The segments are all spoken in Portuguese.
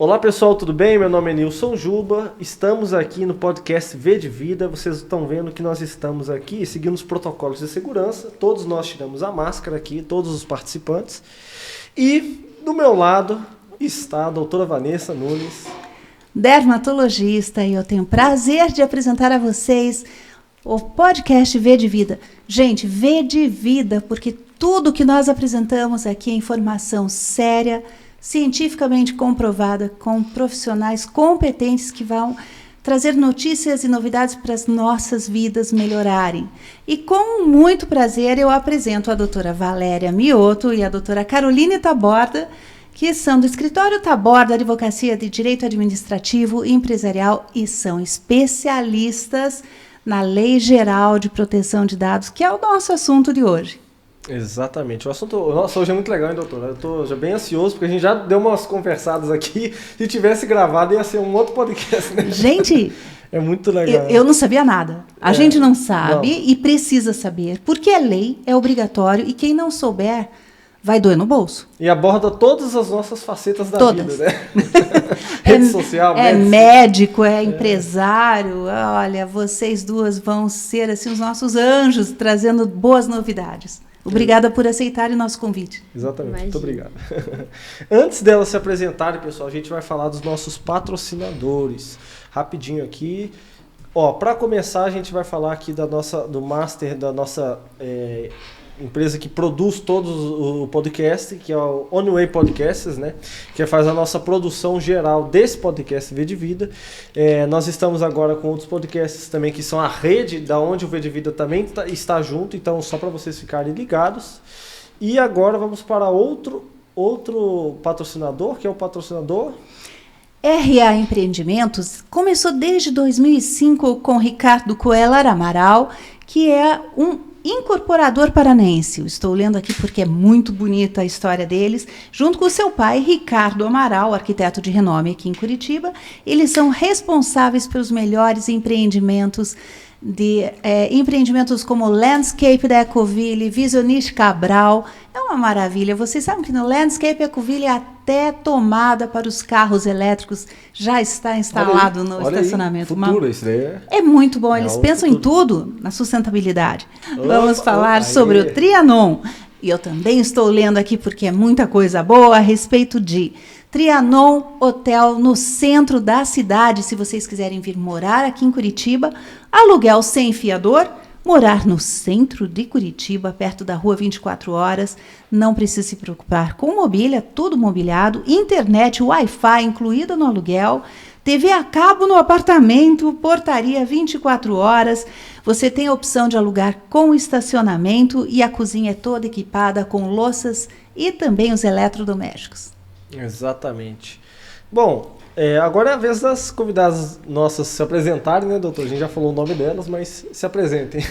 Olá pessoal, tudo bem? Meu nome é Nilson Juba, estamos aqui no podcast V de Vida. Vocês estão vendo que nós estamos aqui seguindo os protocolos de segurança, todos nós tiramos a máscara aqui, todos os participantes. E do meu lado está a doutora Vanessa Nunes, dermatologista, e eu tenho o prazer de apresentar a vocês o podcast V de Vida. Gente, V de Vida, porque tudo que nós apresentamos aqui é informação séria, cientificamente comprovada, com profissionais competentes que vão trazer notícias e novidades para as nossas vidas melhorarem. E com muito prazer eu apresento a doutora Valéria Mioto e a doutora Caroline Taborda, que são do Escritório Taborda, Advocacia de Direito Administrativo e Empresarial, e são especialistas na Lei Geral de Proteção de Dados, que é o nosso assunto de hoje. Exatamente. O assunto, nossa, hoje é muito legal, hein, doutora? Eu estou já bem ansioso, porque a gente já deu umas conversadas aqui. Se tivesse gravado, ia ser um outro podcast, né? Gente, é muito legal. Eu não sabia nada. A gente não sabe e precisa saber, porque é lei, é obrigatório, e quem não souber vai doer no bolso. E aborda todas as nossas facetas da todas. vida, né? Rede social, médico, empresário. Olha, vocês duas vão ser assim os nossos anjos, trazendo boas novidades. Obrigada por aceitarem o nosso convite. Exatamente, muito obrigado. Antes delas se apresentarem, pessoal, a gente vai falar dos nossos patrocinadores. Rapidinho aqui. Para começar, a gente vai falar aqui do master da nossa empresa que produz todos o podcast, que é o Oneway Podcasts, né? Que faz a nossa produção geral desse podcast V de Vida. Nós estamos agora com outros podcasts também, que são a rede da onde o V de Vida também está junto, então só para vocês ficarem ligados. E agora vamos para outro patrocinador, que é o patrocinador RA Empreendimentos. Começou desde 2005 com Ricardo Coelho Amaral, que é um incorporador paranense. Eu estou lendo aqui porque é muito bonita a história deles. Junto com seu pai, Ricardo Amaral, arquiteto de renome aqui em Curitiba, eles são responsáveis pelos melhores empreendimentos empreendimentos como Landscape da Ecoville, Visionist Cabral. É uma maravilha. Vocês sabem que no Landscape Ecoville até tomada para os carros elétricos já está instalado no estacionamento. Futuro, isso daí é muito bom. Eles pensam em tudo na sustentabilidade. Vamos falar sobre o Trianon. E eu também estou lendo aqui porque é muita coisa boa a respeito de Trianon Hotel no centro da cidade. Se vocês quiserem vir morar aqui em Curitiba, aluguel sem fiador, morar no centro de Curitiba, perto da rua 24 horas, não precisa se preocupar com mobília, tudo mobiliado, internet, Wi-Fi incluída no aluguel, TV a cabo no apartamento, portaria 24 horas. Você tem a opção de alugar com estacionamento e a cozinha é toda equipada com louças e também os eletrodomésticos. Exatamente. Bom, agora é a vez das convidadas nossas se apresentarem, né, doutor? A gente já falou o nome delas, mas se apresentem.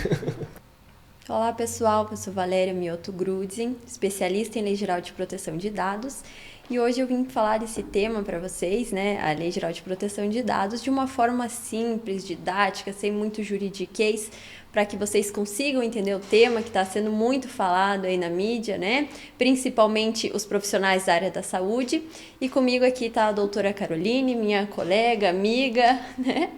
Olá, pessoal. Eu sou Valéria Mioto Grudzin, especialista em Lei Geral de Proteção de Dados. E hoje eu vim falar desse tema para vocês, né, a Lei Geral de Proteção de Dados, de uma forma simples, didática, sem muito juridiquês, para que vocês consigam entender o tema que está sendo muito falado aí na mídia, né? Principalmente os profissionais da área da saúde. E comigo aqui está a doutora Caroline, minha colega, amiga, né?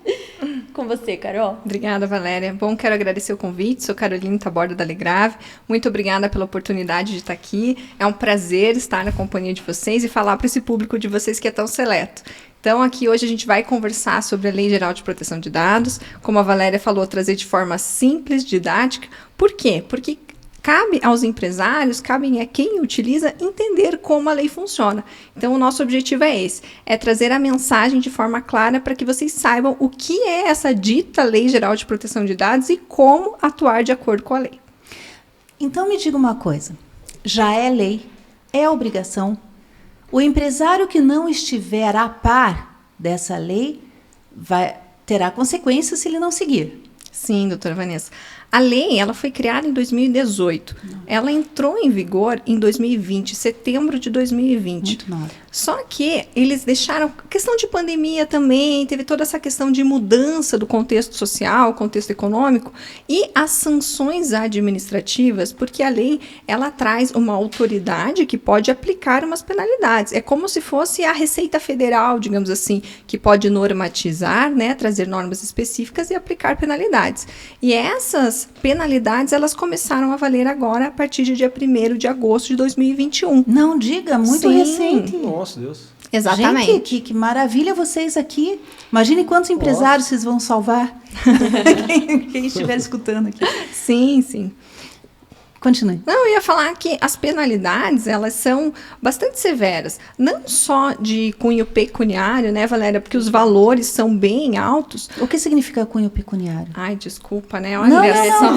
Com você, Carol. Obrigada, Valéria. Bom, quero agradecer o convite. Sou Caroline Taborda da Legrave. Muito obrigada pela oportunidade de estar aqui. É um prazer estar na companhia de vocês e falar para esse público de vocês que é tão seleto. Então, aqui hoje a gente vai conversar sobre a Lei Geral de Proteção de Dados, como a Valéria falou, trazer de forma simples, didática. Por quê? Porque cabe aos empresários, cabe a quem utiliza entender como a lei funciona. Então, o nosso objetivo é esse, é trazer a mensagem de forma clara para que vocês saibam o que é essa dita Lei Geral de Proteção de Dados e como atuar de acordo com a lei. Então, me diga uma coisa, já é lei, é obrigação. O empresário que não estiver a par dessa lei terá consequências se ele não seguir. Sim, doutora Vanessa. A lei, ela foi criada em 2018. Ela entrou em vigor em 2020, setembro de 2020. Muito nova. Só que eles deixaram, questão de pandemia também, teve toda essa questão de mudança do contexto social, contexto econômico, e as sanções administrativas, porque a lei, ela traz uma autoridade que pode aplicar umas penalidades. É como se fosse a Receita Federal, digamos assim, que pode normatizar, né, trazer normas específicas e aplicar penalidades. E essas penalidades, elas começaram a valer agora a partir de dia 1º de agosto de 2021. Não diga, muito Sim. recente. Nossa, Deus. Exatamente. Gente, que maravilha vocês aqui. Imagine quantos empresários vocês vão salvar. quem estiver escutando aqui. Sim, sim. Continue. Não, eu ia falar que as penalidades, elas são bastante severas. Não só de cunho pecuniário, né, Valéria? Porque os valores são bem altos. O que significa cunho pecuniário? Ai, desculpa, né? Não,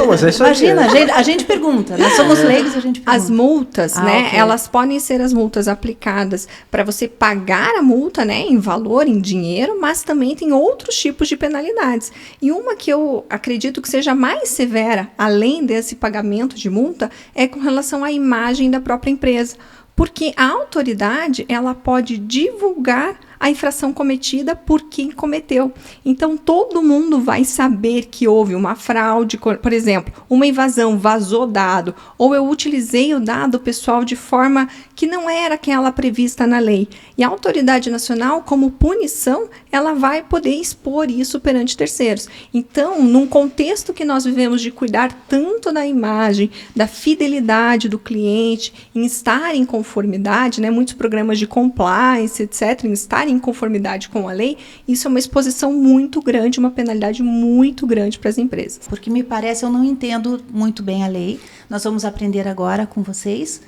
Mas é isso aí. Imagina, a gente pergunta. Nós somos leigos, a gente pergunta. As multas, né? Ok. Elas podem ser as multas aplicadas para você pagar a multa, né? Em valor, em dinheiro, mas também tem outros tipos de penalidades. E uma que eu acredito que seja mais severa, além desse pagamento de multa, é com relação à imagem da própria empresa. Porque a autoridade, ela pode divulgar a infração cometida por quem cometeu. Então, todo mundo vai saber que houve uma fraude, por exemplo, uma invasão, vazou dado, ou eu utilizei o dado pessoal de forma que não era aquela prevista na lei. E a autoridade nacional, como punição, ela vai poder expor isso perante terceiros. Então, num contexto que nós vivemos de cuidar tanto da imagem, da fidelidade do cliente, em estar em conformidade, né, muitos programas de compliance, etc., em estar em conformidade com a lei, isso é uma exposição muito grande, uma penalidade muito grande para as empresas. Porque me parece, eu não entendo muito bem a lei. Nós vamos aprender agora com vocês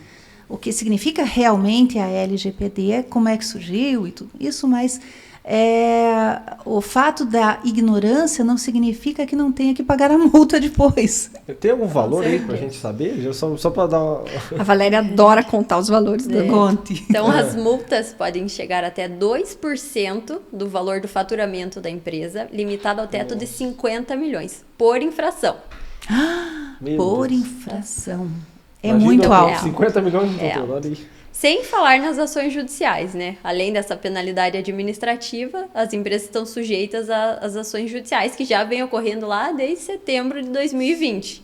o que significa realmente a LGPD, como é que surgiu e tudo isso, mas o fato da ignorância não significa que não tenha que pagar a multa depois. Tem algum valor aí pra gente saber? Só para dar uma... A Valéria adora contar os valores da Conte. Então, as multas podem chegar até 2% do valor do faturamento da empresa, limitado ao teto de 50 milhões, por infração. Por infração. É Imagina, muito alto. 50 milhões de É doutor, olha aí. Sem falar nas ações judiciais, né? Além dessa penalidade administrativa, as empresas estão sujeitas às ações judiciais, que já vem ocorrendo lá desde setembro de 2020.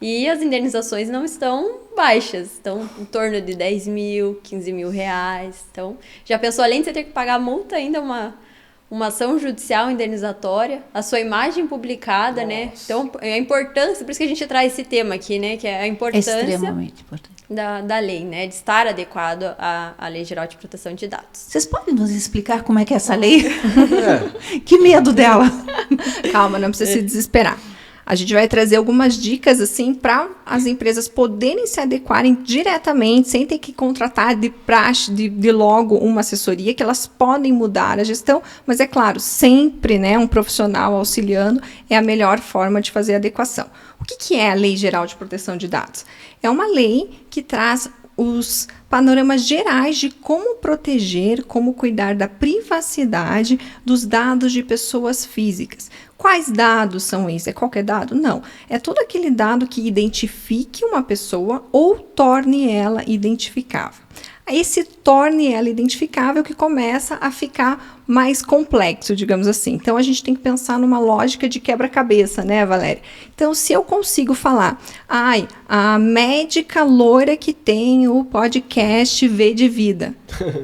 E as indenizações não estão baixas, estão em torno de 10 mil, 15 mil reais. Então, já pensou, além de você ter que pagar multa, ainda uma ação judicial indenizatória, a sua imagem publicada, né? Então, a importância, por isso que a gente traz esse tema aqui, né? Que é a importância Extremamente importante. da lei, né? De estar adequado à Lei Geral de Proteção de Dados. Vocês podem nos explicar como é que é essa lei? Que medo dela. Calma, não precisa se desesperar. A gente vai trazer algumas dicas assim para as empresas poderem se adequarem diretamente, sem ter que contratar de praxe, de logo uma assessoria, que elas podem mudar a gestão, mas é claro, sempre, né, um profissional auxiliando é a melhor forma de fazer a adequação. O que é a Lei Geral de Proteção de Dados? É uma lei que traz os panoramas gerais de como proteger, como cuidar da privacidade dos dados de pessoas físicas. Quais dados são esses? É qualquer dado? Não. É todo aquele dado que identifique uma pessoa ou torne ela identificável. Esse torne ela identificável que começa a ficar mais complexo, digamos assim. Então, a gente tem que pensar numa lógica de quebra-cabeça, né, Valéria? Então, se eu consigo falar, a médica loira que tem o podcast V de Vida,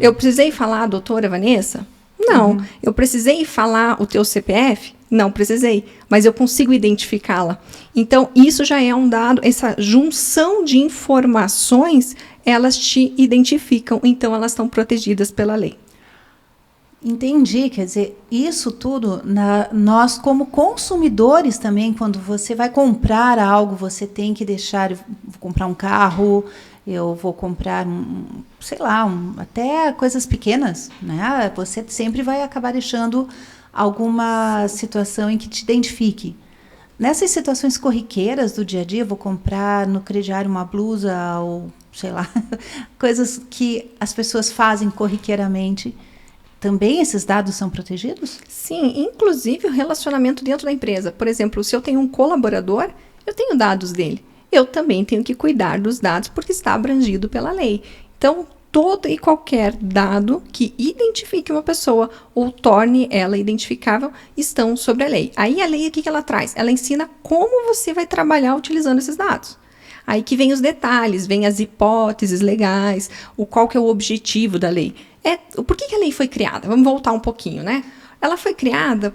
eu precisei falar a doutora Vanessa? Não. Eu precisei falar o teu CPF? Não precisei, mas eu consigo identificá-la. Então, isso já é um dado, essa junção de informações, elas te identificam, então elas estão protegidas pela lei. Entendi, quer dizer, isso tudo, nós como consumidores também, quando você vai comprar algo, você tem que deixar, vou comprar um carro, eu vou comprar até coisas pequenas, né? Você sempre vai acabar deixando alguma situação em que te identifique. Nessas situações corriqueiras do dia a dia, vou comprar no crediário uma blusa ou, coisas que as pessoas fazem corriqueiramente. Também esses dados são protegidos? Sim, inclusive o relacionamento dentro da empresa. Por exemplo, se eu tenho um colaborador, eu tenho dados dele. Eu também tenho que cuidar dos dados porque está abrangido pela lei. Então, todo e qualquer dado que identifique uma pessoa ou torne ela identificável estão sobre a lei. Aí a lei, o que ela traz? Ela ensina como você vai trabalhar utilizando esses dados. Aí que vem os detalhes, vem as hipóteses legais, qual que é o objetivo da lei. Por que a lei foi criada? Vamos voltar um pouquinho, né? Ela foi criada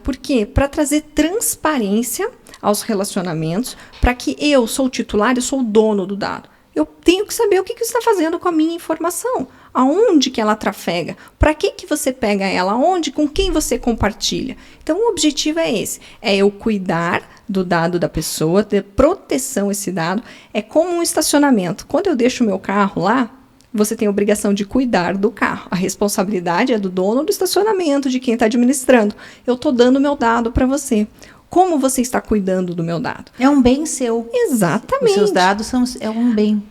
para trazer transparência aos relacionamentos, para que eu sou o titular, eu sou o dono do dado. Eu tenho que saber o que você está fazendo com a minha informação. Aonde que ela trafega? Para que você pega ela? Aonde? Com quem você compartilha? Então, o objetivo é esse. É eu cuidar do dado da pessoa, ter proteção a esse dado. É como um estacionamento. Quando eu deixo o meu carro lá, você tem a obrigação de cuidar do carro. A responsabilidade é do dono do estacionamento, de quem está administrando. Eu estou dando o meu dado para você. Como você está cuidando do meu dado? É um bem seu. Exatamente. Os seus dados é um bem.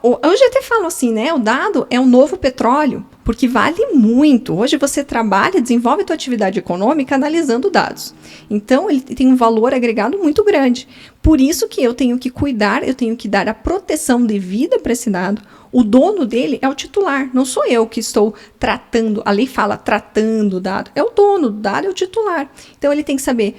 Hoje eu até falo assim, né? O dado é um novo petróleo, porque vale muito. Hoje você trabalha, desenvolve a tua atividade econômica analisando dados. Então, ele tem um valor agregado muito grande. Por isso que eu tenho que cuidar, eu tenho que dar a proteção devida para esse dado. O dono dele é o titular, não sou eu que estou tratando. A lei fala tratando o dado. É o dono do dado, é o titular. Então, ele tem que saber...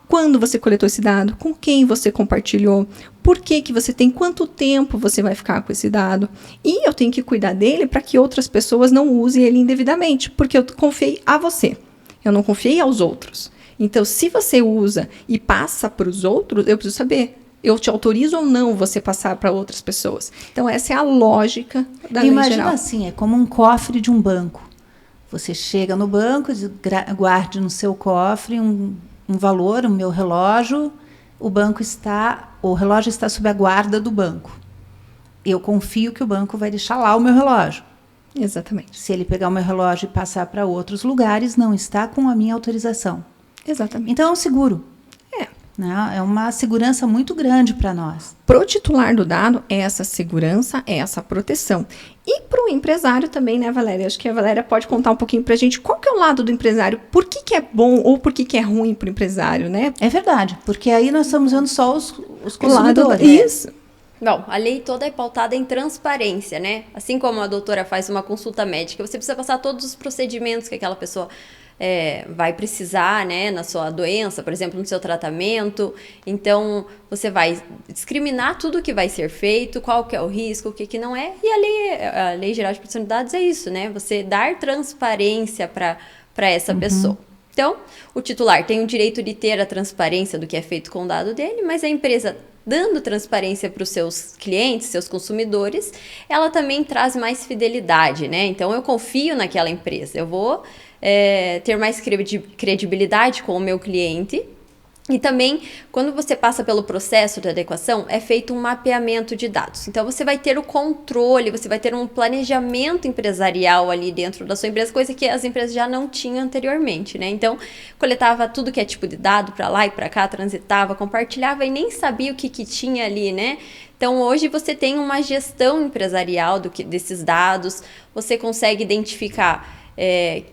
quando você coletou esse dado, com quem você compartilhou, por que você tem, quanto tempo você vai ficar com esse dado. E eu tenho que cuidar dele para que outras pessoas não usem ele indevidamente, porque eu confiei a você, eu não confiei aos outros. Então, se você usa e passa para os outros, eu preciso saber, eu te autorizo ou não você passar para outras pessoas. Então, essa é a lógica da lei geral. Imagina assim, é como um cofre de um banco. Você chega no banco, guarde no seu cofre um valor, o meu relógio, o relógio está sob a guarda do banco. Eu confio que o banco vai deixar lá o meu relógio. Exatamente. Se ele pegar o meu relógio e passar para outros lugares, não está com a minha autorização. Exatamente. Então é um seguro. Né? É uma segurança muito grande para nós. Para o titular do dado, é essa segurança, é essa proteção. E para o empresário também, né, Valéria? Acho que a Valéria pode contar um pouquinho para a gente qual que é o lado do empresário, por que é bom ou por que é ruim para o empresário, né? É verdade, porque aí nós estamos vendo só os consumidores. Isso. Bom, a lei toda é pautada em transparência, né? Assim como a doutora faz uma consulta médica, você precisa passar todos os procedimentos que aquela pessoa vai precisar, né, na sua doença, por exemplo, no seu tratamento. Então, você vai discriminar tudo que vai ser feito, qual que é o risco, o que não é. E a Lei Geral de Proteção de Dados é isso, né? Você dar transparência para essa pessoa. Então, o titular tem o direito de ter a transparência do que é feito com o dado dele, mas a empresa, dando transparência para os seus clientes, seus consumidores, ela também traz mais fidelidade, né? Então, eu confio naquela empresa, eu vou ter mais credibilidade com o meu cliente. E também, quando você passa pelo processo de adequação, é feito um mapeamento de dados. Então, você vai ter o controle, você vai ter um planejamento empresarial ali dentro da sua empresa, coisa que as empresas já não tinham anteriormente, né? Então, coletava tudo que é tipo de dado para lá e para cá, transitava, compartilhava e nem sabia o que tinha ali, né? Então, hoje você tem uma gestão empresarial desses dados, você consegue identificar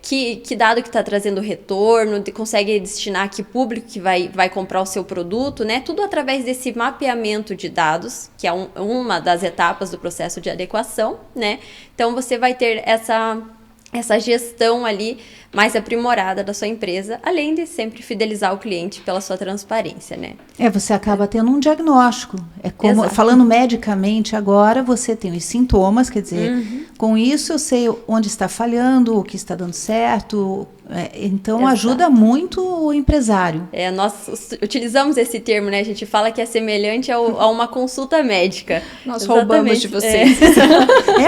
que dado que está trazendo retorno, consegue destinar que público que vai comprar o seu produto, né? Tudo através desse mapeamento de dados, que é uma das etapas do processo de adequação, né? Então, você vai ter essa gestão ali mais aprimorada da sua empresa, além de sempre fidelizar o cliente pela sua transparência, né? Você acaba tendo um diagnóstico. É como, falando medicamente agora, você tem os sintomas, quer dizer, com isso eu sei onde está falhando, o que está dando certo. Então, ajuda muito o empresário. Nós utilizamos esse termo, né? A gente fala que é semelhante a uma consulta médica. Nós roubamos de vocês.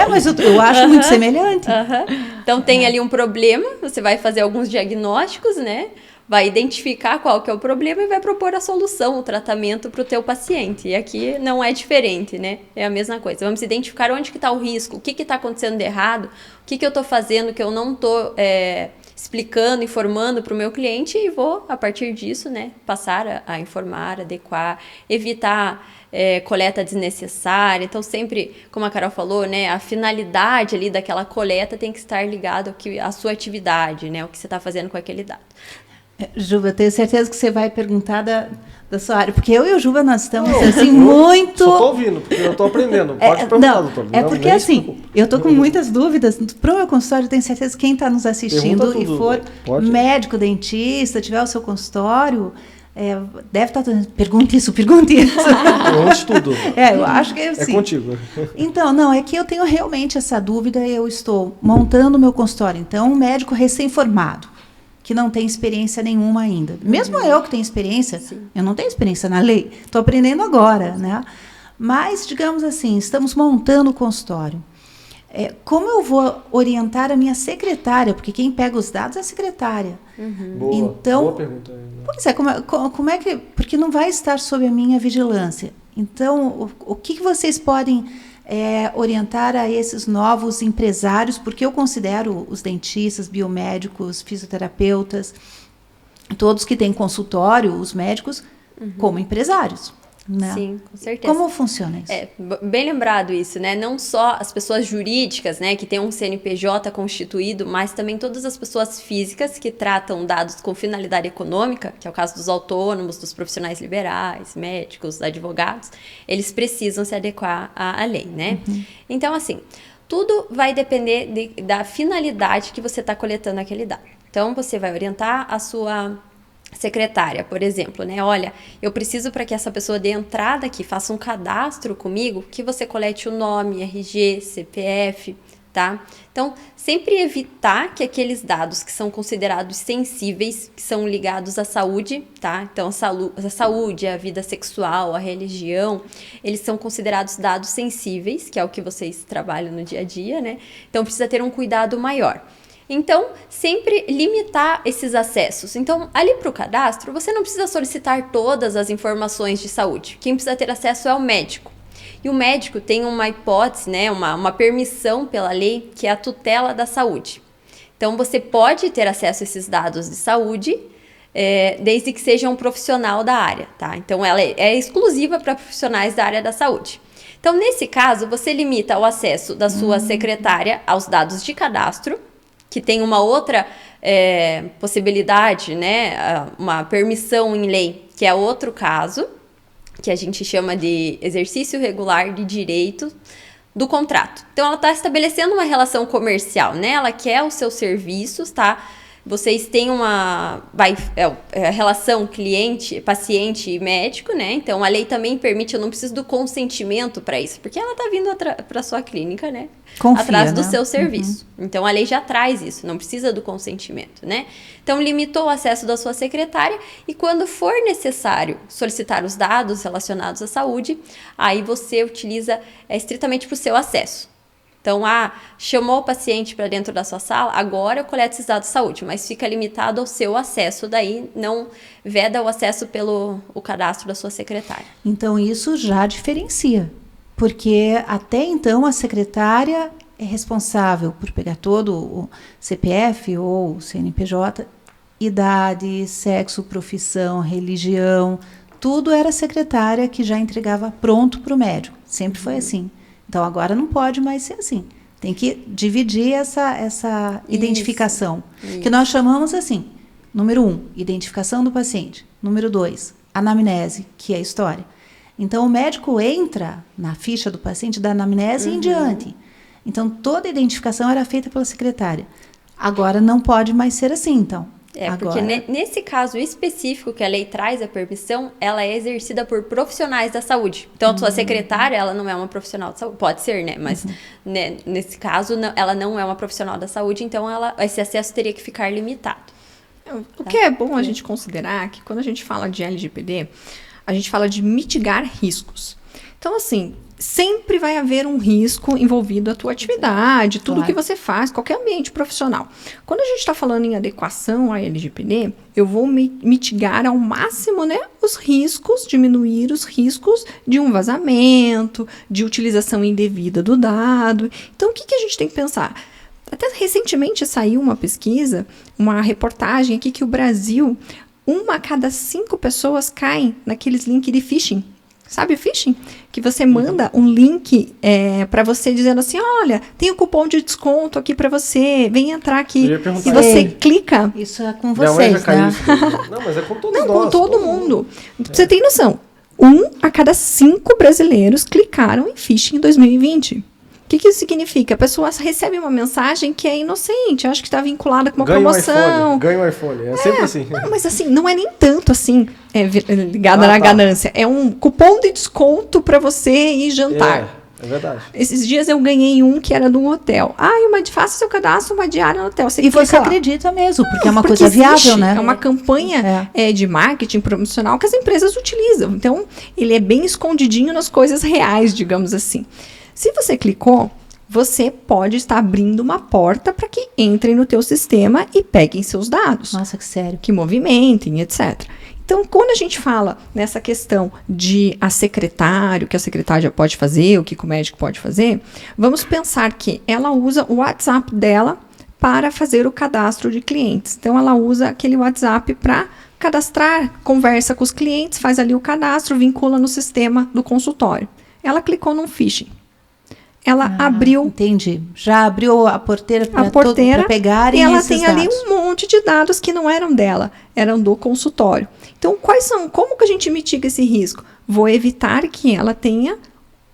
Mas eu acho muito semelhante. Então, tem ali um problema, você vai fazer alguns diagnósticos, né? Vai identificar qual que é o problema e vai propor a solução, o tratamento para o teu paciente. E aqui não é diferente, né? É a mesma coisa. Vamos identificar onde que está o risco, o que está acontecendo de errado, o que eu estou fazendo que eu não estou explicando, informando para o meu cliente e vou, a partir disso, né, passar a informar, adequar, evitar coleta desnecessária. Então, sempre, como a Carol falou, né, a finalidade ali daquela coleta tem que estar ligada à sua atividade, né, o que você está fazendo com aquele dado. Juba, eu tenho certeza que você vai perguntar da sua área, porque eu e o Juba, nós estamos assim, muito... Só estou ouvindo, porque eu estou aprendendo. Pode perguntar, doutor. É porque assim, eu estou com muitas dúvidas. Para o meu consultório, eu tenho certeza que quem está nos assistindo e for médico, dentista, tiver o seu consultório... deve estar... Pergunte isso. Pergunte tudo. Eu acho que é assim. É contigo. Então, não, é que eu tenho realmente essa dúvida. Eu estou montando o meu consultório. Então, um médico recém-formado, que não tem experiência nenhuma ainda. Mesmo eu que tenho experiência, eu não tenho experiência na lei. Estou aprendendo agora, né? Mas, digamos assim, estamos montando o consultório. Como eu vou orientar a minha secretária? Porque quem pega os dados é a secretária. Boa pergunta. Pois é, como é que... Porque não vai estar sob a minha vigilância. Então, o que vocês podem orientar a esses novos empresários? Porque eu considero os dentistas, biomédicos, fisioterapeutas, todos que têm consultório, os médicos, como empresários. Né? Sim, com certeza. Como funciona isso? Bem lembrado isso, né? Não só as pessoas jurídicas, né, que têm um CNPJ constituído, mas também todas as pessoas físicas que tratam dados com finalidade econômica, que é o caso dos autônomos, dos profissionais liberais, médicos, advogados, eles precisam se adequar à lei, né? Então, assim, tudo vai depender da finalidade que você está coletando aquele dado. Então, você vai orientar a sua secretária, por exemplo, né? Olha, eu preciso para que essa pessoa dê entrada aqui, faça um cadastro comigo, que você colete o nome, RG, CPF, tá? Então, sempre evitar que aqueles dados que são considerados sensíveis, que são ligados à saúde, tá? Então, a saúde, a vida sexual, a religião, eles são considerados dados sensíveis, que é o que vocês trabalham no dia a dia, né? Então, precisa ter um cuidado maior. Então, sempre limitar esses acessos. Então, ali para o cadastro, você não precisa solicitar todas as informações de saúde. Quem precisa ter acesso é o médico. E o médico tem uma hipótese, né, uma permissão pela lei, que é a tutela da saúde. Então, você pode ter acesso a esses dados de saúde, desde que seja um profissional da área, tá? Então, ela é exclusiva para profissionais da área da saúde. Então, nesse caso, você limita o acesso da sua secretária aos dados de cadastro, que tem uma outra possibilidade, né, uma permissão em lei, que é outro caso, que a gente chama de exercício regular de direito do contrato. Então, ela está estabelecendo uma relação comercial, né? Ela quer os seus serviços, tá? Vocês têm uma relação cliente, paciente e médico, né? Então, a lei também permite, eu não preciso do consentimento para isso, porque ela está vindo para a sua clínica, né? Confia, atrás do né? seu serviço. Então, a lei já traz isso, não precisa do consentimento, né? Então, limitou o acesso da sua secretária e quando for necessário solicitar os dados relacionados à saúde, aí você utiliza estritamente para o seu acesso. Então, chamou o paciente para dentro da sua sala, agora eu coleto esses dados de saúde, mas fica limitado ao seu acesso, daí não veda o acesso pelo cadastro da sua secretária. Então, isso já diferencia, porque até então a secretária é responsável por pegar todo o CPF ou CNPJ, idade, sexo, profissão, religião, tudo era a secretária que já entregava pronto para o médico, sempre foi assim. Então, agora não pode mais ser assim. Tem que dividir essa identificação, que nós chamamos assim, número 1, identificação do paciente. Número 2, anamnese, que é a história. Então, o médico entra na ficha do paciente da anamnese em diante. Então, toda a identificação era feita pela secretária. Agora, não pode mais ser assim, então. Porque nesse caso específico que a lei traz a permissão, ela é exercida por profissionais da saúde. Então, a sua secretária, ela não é uma profissional de saúde. Pode ser, né? Mas né, nesse caso, ela não é uma profissional da saúde, então esse acesso teria que ficar limitado. O que é bom a gente considerar que quando a gente fala de LGPD, a gente fala de mitigar riscos. Então, assim, sempre vai haver um risco envolvido a tua atividade, tudo que você faz, qualquer ambiente profissional. Quando a gente está falando em adequação à LGPD, eu vou mitigar ao máximo, né, os riscos, diminuir os riscos de um vazamento, de utilização indevida do dado. Então, o que a gente tem que pensar? Até recentemente saiu uma pesquisa, uma reportagem aqui que o Brasil, 1 a cada 5 pessoas caem naqueles links de phishing. Sabe o phishing? Que você manda um link para você dizendo assim, olha, tem um cupom de desconto aqui para você, vem entrar aqui. E você clica. Isso é com vocês, né? Não, mas é com todos nós. Não, com todo mundo. Você tem noção. 1 a cada 5 brasileiros clicaram em phishing em 2020. O que isso significa? A pessoa recebe uma mensagem que é inocente, acho que está vinculada com uma promoção. Ganha um iPhone, é sempre assim. Não, mas assim, não é nem tanto assim, ligada na ganância. É um cupom de desconto para você ir jantar. É verdade. Esses dias eu ganhei um que era de um hotel. Faça seu cadastro, uma diária no hotel. E você acredita mesmo, porque é uma coisa viável, né? É uma campanha de marketing promocional que as empresas utilizam. Então, ele é bem escondidinho nas coisas reais, digamos assim. Se você clicou, você pode estar abrindo uma porta para que entrem no teu sistema e peguem seus dados. Nossa, que sério. Que movimentem, etc. Então, quando a gente fala nessa questão de a secretária, o que a secretária pode fazer, o que o médico pode fazer, vamos pensar que ela usa o WhatsApp dela para fazer o cadastro de clientes. Então, ela usa aquele WhatsApp para cadastrar, conversa com os clientes, faz ali o cadastro, vincula no sistema do consultório. Ela clicou num phishing. Ela abriu... Entendi. Já abriu a porteira para pegarem e ela esses tem ali um monte de dados que não eram dela, eram do consultório. Então, como que a gente mitiga esse risco? Vou evitar que ela tenha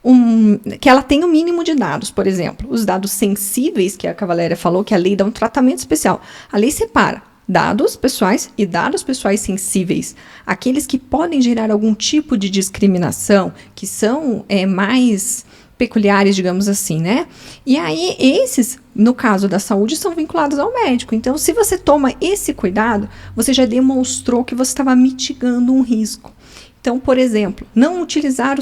o mínimo de dados, por exemplo. Os dados sensíveis, que a Valéria falou, que a lei dá um tratamento especial. A lei separa dados pessoais e dados pessoais sensíveis. Aqueles que podem gerar algum tipo de discriminação, que são mais peculiares, digamos assim, né? E aí, esses, no caso da saúde, são vinculados ao médico. Então, se você toma esse cuidado, você já demonstrou que você estava mitigando um risco. Então, por exemplo, não utilizar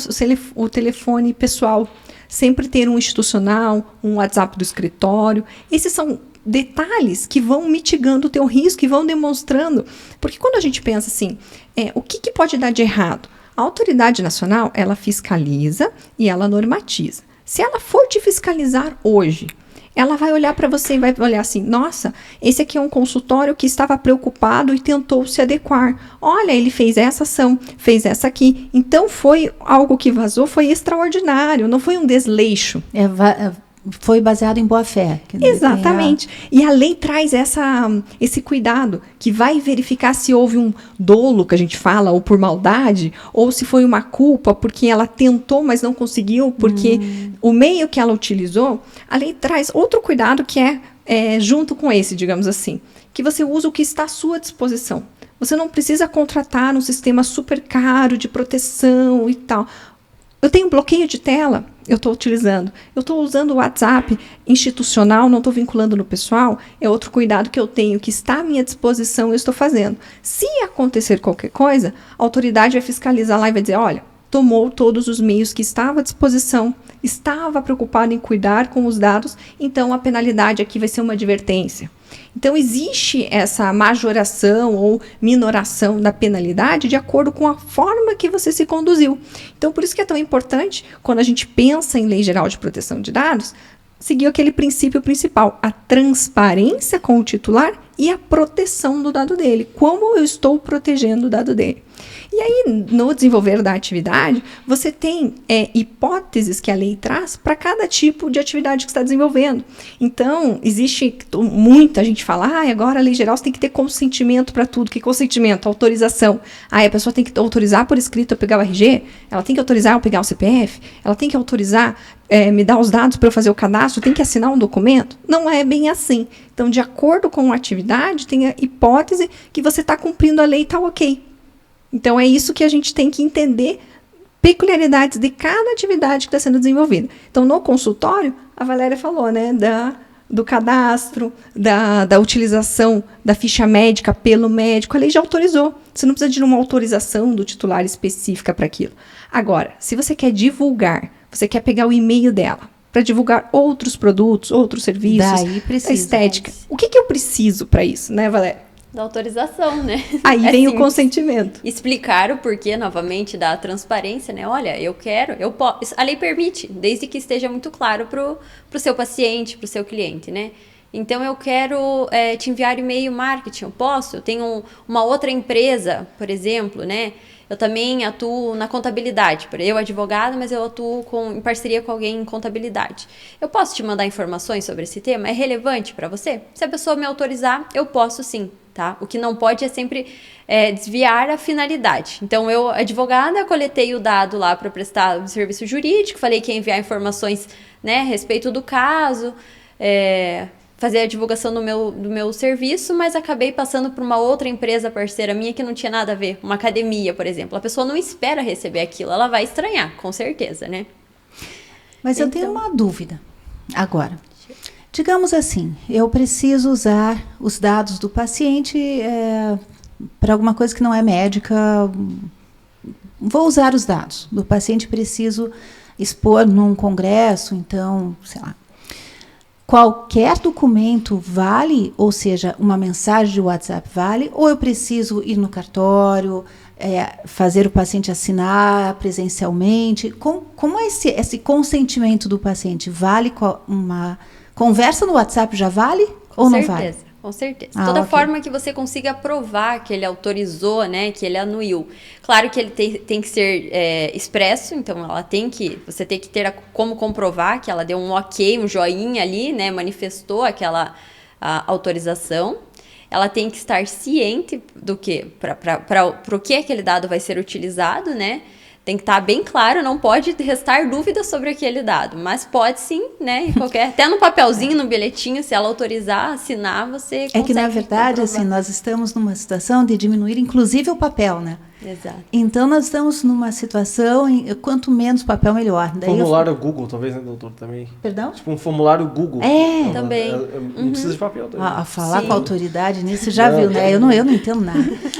o telefone pessoal, sempre ter um institucional, um WhatsApp do escritório. Esses são detalhes que vão mitigando o teu risco e vão demonstrando. Porque quando a gente pensa assim, o que pode dar de errado? A autoridade nacional, ela fiscaliza e ela normatiza. Se ela for te fiscalizar hoje, ela vai olhar para você e vai olhar assim, nossa, esse aqui é um consultório que estava preocupado e tentou se adequar. Olha, ele fez essa ação, fez essa aqui. Então, foi algo que vazou, foi extraordinário, não foi um desleixo. Foi baseado em boa-fé. Exatamente. E a lei traz esse cuidado, que vai verificar se houve um dolo, que a gente fala, ou por maldade, ou se foi uma culpa, porque ela tentou, mas não conseguiu, porque o meio que ela utilizou. A lei traz outro cuidado que é junto com esse, digamos assim, que você usa o que está à sua disposição. Você não precisa contratar um sistema super caro de proteção e tal. Eu tenho bloqueio de tela, eu estou utilizando. Eu estou usando o WhatsApp institucional, não estou vinculando no pessoal. É outro cuidado que eu tenho, que está à minha disposição, eu estou fazendo. Se acontecer qualquer coisa, a autoridade vai fiscalizar lá e vai dizer, olha, tomou todos os meios que estava à disposição, estava preocupado em cuidar com os dados, então a penalidade aqui vai ser uma advertência. Então, existe essa majoração ou minoração da penalidade de acordo com a forma que você se conduziu. Então, por isso que é tão importante, quando a gente pensa em Lei Geral de Proteção de Dados, seguir aquele princípio principal, a transparência com o titular e a proteção do dado dele. Como eu estou protegendo o dado dele? E aí, no desenvolver da atividade, você tem hipóteses que a lei traz para cada tipo de atividade que você está desenvolvendo. Então, existe muita gente fala, agora a lei geral você tem que ter consentimento para tudo. Que consentimento? Autorização. A pessoa tem que autorizar por escrito eu pegar o RG, ela tem que autorizar eu pegar o CPF, ela tem que autorizar me dar os dados para eu fazer o cadastro, tem que assinar um documento? Não é bem assim. Então, de acordo com a atividade, tem a hipótese que você está cumprindo a lei e está ok. Então, é isso que a gente tem que entender, peculiaridades de cada atividade que está sendo desenvolvida. Então, no consultório, a Valéria falou, né, do cadastro, da utilização da ficha médica pelo médico, a lei já autorizou. Você não precisa de uma autorização do titular específica para aquilo. Agora, se você quer divulgar, você quer pegar o e-mail dela para divulgar outros produtos, outros serviços, daí precisa, estética. O que eu preciso para isso, né, Valéria? Da autorização, né? Aí vem o consentimento. Explicar o porquê, novamente, da transparência, né? Olha, eu posso. A lei permite, desde que esteja muito claro pro seu paciente, pro seu cliente, né? Então, eu quero te enviar e-mail marketing, eu posso? Eu tenho uma outra empresa, por exemplo, né? Eu também atuo na contabilidade. Eu, advogada, mas eu atuo em parceria com alguém em contabilidade. Eu posso te mandar informações sobre esse tema? É relevante para você? Se a pessoa me autorizar, eu posso sim, tá? O que não pode é sempre desviar a finalidade. Então, eu, advogada, coletei o dado lá para prestar um serviço jurídico, falei que ia enviar informações, né, a respeito do caso, fazer a divulgação do meu serviço, mas acabei passando por uma outra empresa parceira minha que não tinha nada a ver, uma academia, por exemplo. A pessoa não espera receber aquilo, ela vai estranhar, com certeza, né? Mas eu tenho uma dúvida agora. Digamos assim, eu preciso usar os dados do paciente para alguma coisa que não é médica. Vou usar os dados do paciente, preciso expor num congresso, então, sei lá. Qualquer documento vale, ou seja, uma mensagem de WhatsApp vale, ou eu preciso ir no cartório, fazer o paciente assinar presencialmente? Como é esse consentimento do paciente? Vale uma conversa no WhatsApp já vale ou não vale? Com certeza. Toda forma que você consiga provar que ele autorizou, né, que ele anuiu. Claro que ele tem que ser expresso, então você tem que ter como comprovar que ela deu um ok, um joinha ali, né, manifestou aquela autorização. Ela tem que estar ciente do que, para o que aquele dado vai ser utilizado, né? Tem que estar bem claro, não pode restar dúvida sobre aquele dado, mas pode sim, né? Até no papelzinho, no bilhetinho, se ela autorizar, assinar, você consegue. É que, na verdade, assim, nós estamos numa situação de diminuir, inclusive, o papel, né? Exato. Então, nós estamos numa situação, quanto menos papel, melhor. Daí formulário Google, talvez, né, doutor? Também. Perdão? Tipo um formulário Google. Também. Não precisa de papel também. Falar com a autoridade nisso, já viu, né? Eu não entendo nada.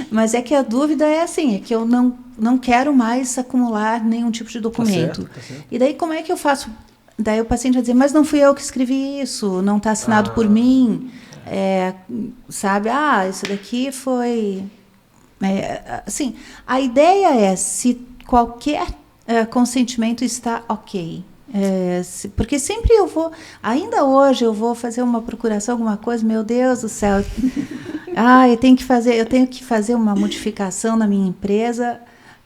Mas é que a dúvida é assim, é que eu não quero mais acumular nenhum tipo de documento. Tá certo. E daí, como é que eu faço? Daí o paciente vai dizer, mas não fui eu que escrevi isso, não está assinado por mim. Sabe? Isso daqui foi... assim, a ideia é se qualquer consentimento está ok. Porque sempre ainda hoje eu vou fazer uma procuração, alguma coisa, meu Deus do céu, eu tenho que fazer uma modificação na minha empresa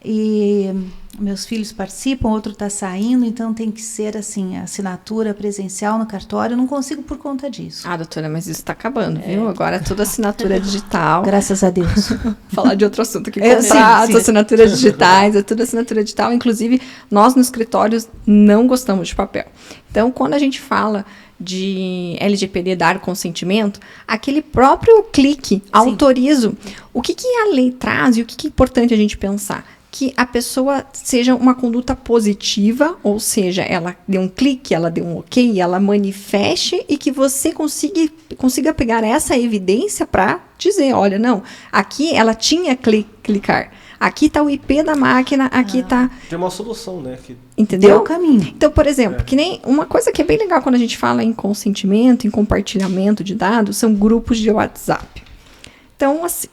e meus filhos participam, outro está saindo, então tem que ser assim, assinatura presencial no cartório, eu não consigo por conta disso. Doutora, mas isso está acabando, viu? Agora é tudo assinatura digital. Graças a Deus. Falar de outro assunto aqui, contratos, assinaturas digitais, é tudo assinatura digital. Inclusive, nós no escritório não gostamos de papel. Então, quando a gente fala de LGPD dar consentimento, aquele próprio clique, autorizo. O que a lei traz e o que é importante a gente pensar? Que a pessoa seja uma conduta positiva, ou seja, ela deu um clique, ela deu um ok, ela manifeste e que você consiga pegar essa evidência para dizer, olha, não, aqui ela tinha clicar, aqui está o IP da máquina, aqui está... Tem uma solução, né? Entendeu? É o caminho. Então, por exemplo, que nem uma coisa que é bem legal quando a gente fala em consentimento, em compartilhamento de dados, são grupos de WhatsApp. Então, assim,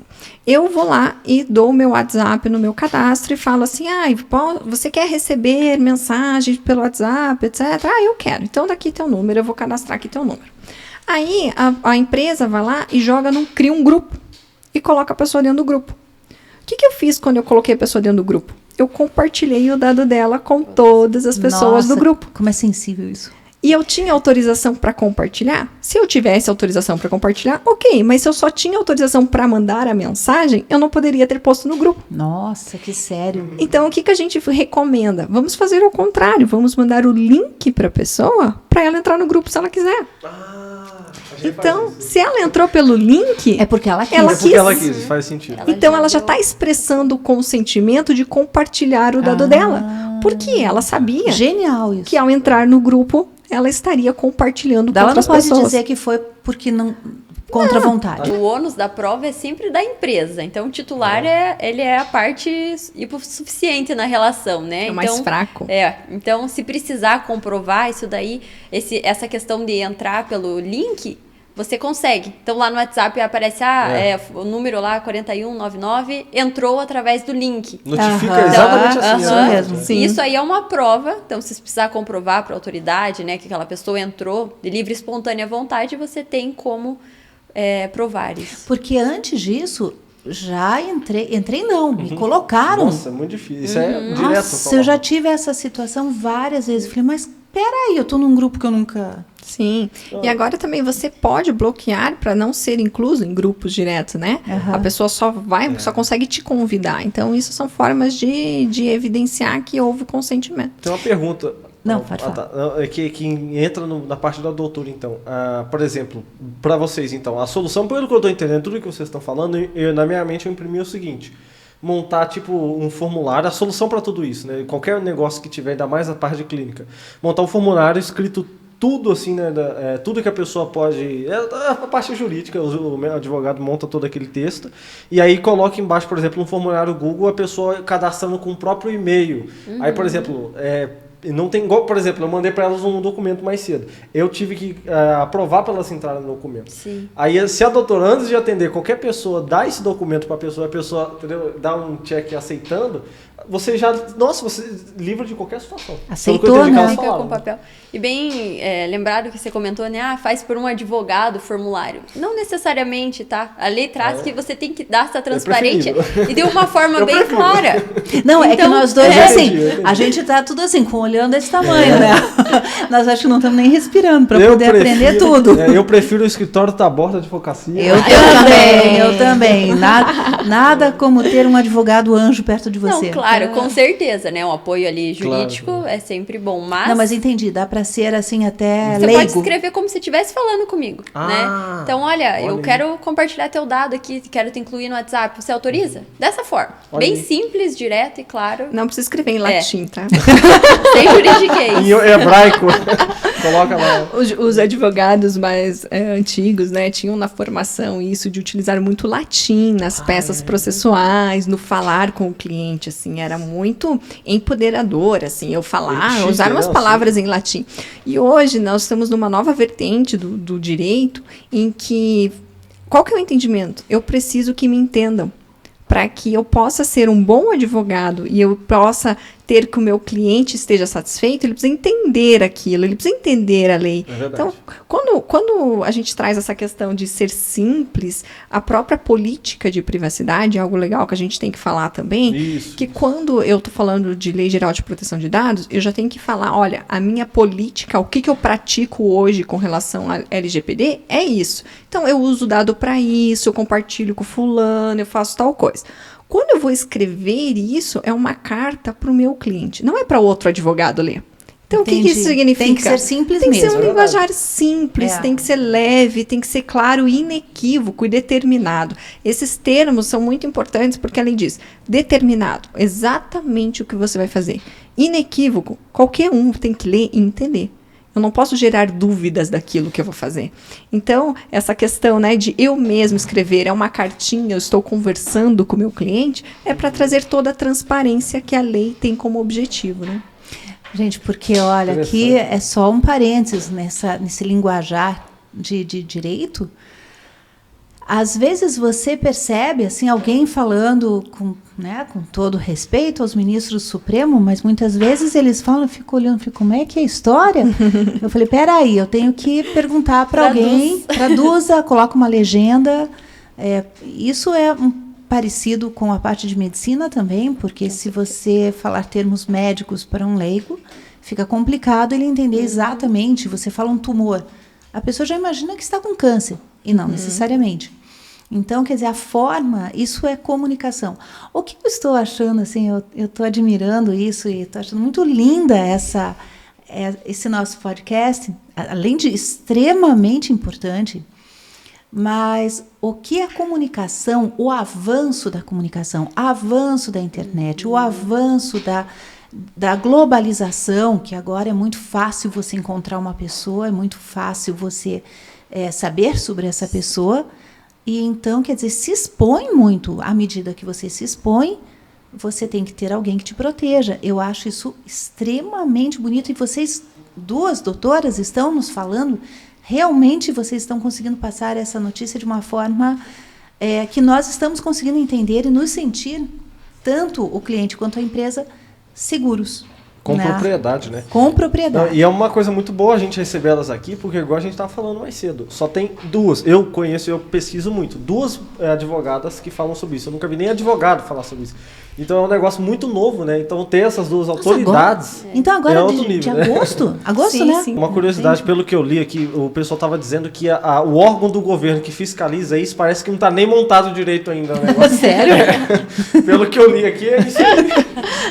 eu vou lá e dou o meu WhatsApp no meu cadastro e falo assim, você quer receber mensagens pelo WhatsApp, etc? Eu quero. Então, daqui teu número, eu vou cadastrar aqui teu número. Aí, a empresa vai lá e cria um grupo e coloca a pessoa dentro do grupo. O que eu fiz quando eu coloquei a pessoa dentro do grupo? Eu compartilhei o dado dela com todas as pessoas do grupo. Como é sensível isso. E eu tinha autorização para compartilhar? Se eu tivesse autorização para compartilhar, ok. Mas se eu só tinha autorização para mandar a mensagem, eu não poderia ter posto no grupo. Nossa, que sério. Então, o que a gente recomenda? Vamos fazer ao contrário. Vamos mandar o link para a pessoa, para ela entrar no grupo se ela quiser. Então, se ela entrou pelo link... É porque ela quis. Porque ela quis, faz sentido. Então, ela já está expressando o consentimento de compartilhar o dado dela. Porque ela sabia Genial isso. Que ao entrar no grupo, ela estaria compartilhando com outras pessoas. Ela não pode dizer que foi porque não... Contra a vontade. O ônus da prova é sempre da empresa. Então, o titular ele é a parte hipossuficiente na relação, né? É o mais fraco. Então, se precisar comprovar isso daí, essa questão de entrar pelo link, você consegue. Então, lá no WhatsApp aparece o número lá, 4199, entrou através do link. Notifica exatamente assim. Isso mesmo. Sim. Isso aí é uma prova. Então, se precisar comprovar para a autoridade, né, que aquela pessoa entrou de livre e espontânea vontade, você tem como provar isso. Porque antes disso, Já entrei não, me colocaram. Nossa, é muito difícil. Isso é direto. Nossa, eu já tive essa situação várias vezes. Falei, mas peraí, eu tô num grupo que eu nunca... Sim, e agora também você pode bloquear para não ser incluso em grupos diretos, né? A pessoa só consegue te convidar. Então, isso são formas de evidenciar que houve consentimento. Tem uma pergunta. Não, pode falar. Que entra na parte da doutora, então. Por exemplo, para vocês, então, a solução, pelo que eu estou entendendo, tudo que vocês estão falando, na minha mente eu imprimi o seguinte: montar tipo um formulário, a solução para tudo isso, né? Qualquer negócio que tiver, ainda mais a parte de clínica, montar um formulário escrito tudo assim, né? Tudo que a pessoa pode... a parte jurídica, o meu advogado monta todo aquele texto e aí coloca embaixo, por exemplo, um formulário Google, a pessoa cadastrando com o próprio e-mail. Aí, por exemplo... não tem igual, por exemplo, eu mandei para elas um documento mais cedo. Eu tive que aprovar para elas entrarem no documento. Sim. Aí, se a doutora, antes de atender qualquer pessoa, dá esse documento para a pessoa entendeu? Dá um check aceitando, você já... Nossa, você livra de qualquer situação. Aceitou, né? Fica com papel. E bem lembrado que você comentou, né? Faz por um advogado o formulário. Não necessariamente, tá? A lei traz que você tem que dar essa transparência e de uma forma bem clara. Não, então, é que nós dois, entendi. A gente tá tudo assim, com olhando desse tamanho, né? Nós acho que não estamos nem respirando para poder aprender tudo. Eu prefiro o escritório Taborda Advocacia. Eu também. Nada como ter um advogado anjo perto de você. Não, claro, com certeza, né? Um apoio ali jurídico é sempre bom, mas... Não, mas entendi, dá para ser assim até você leigo. pode escrever como se estivesse falando comigo, né? Então, olha, eu quero compartilhar teu dado aqui, quero te incluir no WhatsApp, você autoriza? Dessa forma. Bem simples, direto e claro. Não precisa escrever em latim, tá? Sem juridiquês. Em hebraico. Coloca lá. Os advogados mais antigos, né, tinham na formação isso de utilizar muito latim nas peças processuais, no falar com o cliente, assim, era muito empoderador, assim, eu falar, usar umas palavras em latim. E hoje nós estamos numa nova vertente do direito em que, qual que é o entendimento? Eu preciso que me entendam, para que eu possa ser um bom advogado e eu possa ter que o meu cliente esteja satisfeito, ele precisa entender aquilo, ele precisa entender a lei. Então, quando a gente traz essa questão de ser simples, a própria política de privacidade é algo legal que a gente tem que falar também, quando eu estou falando de Lei Geral de Proteção de Dados, eu já tenho que falar, olha, a minha política, o que eu pratico hoje com relação à LGPD é isso. Então, eu uso dado para isso, eu compartilho com fulano, eu faço tal coisa. Quando eu vou escrever isso, é uma carta para o meu cliente, não é para outro advogado ler. Então, Entendi. O que isso significa? Tem que ser simples mesmo. Tem que ser um linguajar simples, tem que ser leve, tem que ser claro, inequívoco e determinado. Esses termos são muito importantes porque, além disso, determinado, exatamente o que você vai fazer. Inequívoco, qualquer um tem que ler e entender. Eu não posso gerar dúvidas daquilo que eu vou fazer. Então, essa questão, né, de eu mesmo escrever, é uma cartinha, eu estou conversando com o meu cliente, é para trazer toda a transparência que a lei tem como objetivo, né? Gente, porque, olha, aqui é só um parênteses nesse linguajar de direito. Às vezes você percebe, assim, alguém falando com todo respeito aos ministros do Supremo, mas muitas vezes eles falam, eu fico olhando, como é que é a história? Eu falei, peraí, eu tenho que perguntar para alguém, traduza, coloca uma legenda. Isso é parecido com a parte de medicina também, porque se você falar termos médicos para um leigo, fica complicado ele entender exatamente. Você fala um tumor, a pessoa já imagina que está com câncer, e não necessariamente. Então, quer dizer, a forma, isso é comunicação. O que eu estou achando, assim, eu estou admirando isso e estou achando muito linda esse nosso podcast, além de extremamente importante, mas o que é comunicação, o avanço da comunicação, o avanço da internet, o avanço da globalização, que agora é muito fácil você encontrar uma pessoa, é muito fácil você saber sobre essa pessoa. E então, quer dizer, se expõe muito. À medida que você se expõe, você tem que ter alguém que te proteja. Eu acho isso extremamente bonito. E vocês, duas doutoras, estão nos falando, realmente vocês estão conseguindo passar essa notícia de uma forma que nós estamos conseguindo entender e nos sentir, tanto o cliente quanto a empresa, seguros. Com propriedade, né? Com propriedade. Não, e é uma coisa muito boa a gente receber elas aqui, porque igual a gente estava falando mais cedo, só tem duas, eu conheço e eu pesquiso muito, duas advogadas que falam sobre isso. Eu nunca vi nem advogado falar sobre isso. Então é um negócio muito novo, né? Então ter essas duas autoridades. Então agora outro de nível, né? agosto? Agosto, Sim, né? sim. Uma curiosidade, pelo que eu li aqui, o pessoal estava dizendo que o órgão do governo que fiscaliza isso parece que não está nem montado direito ainda. O negócio. Sério? Pelo que eu li aqui, é isso aí.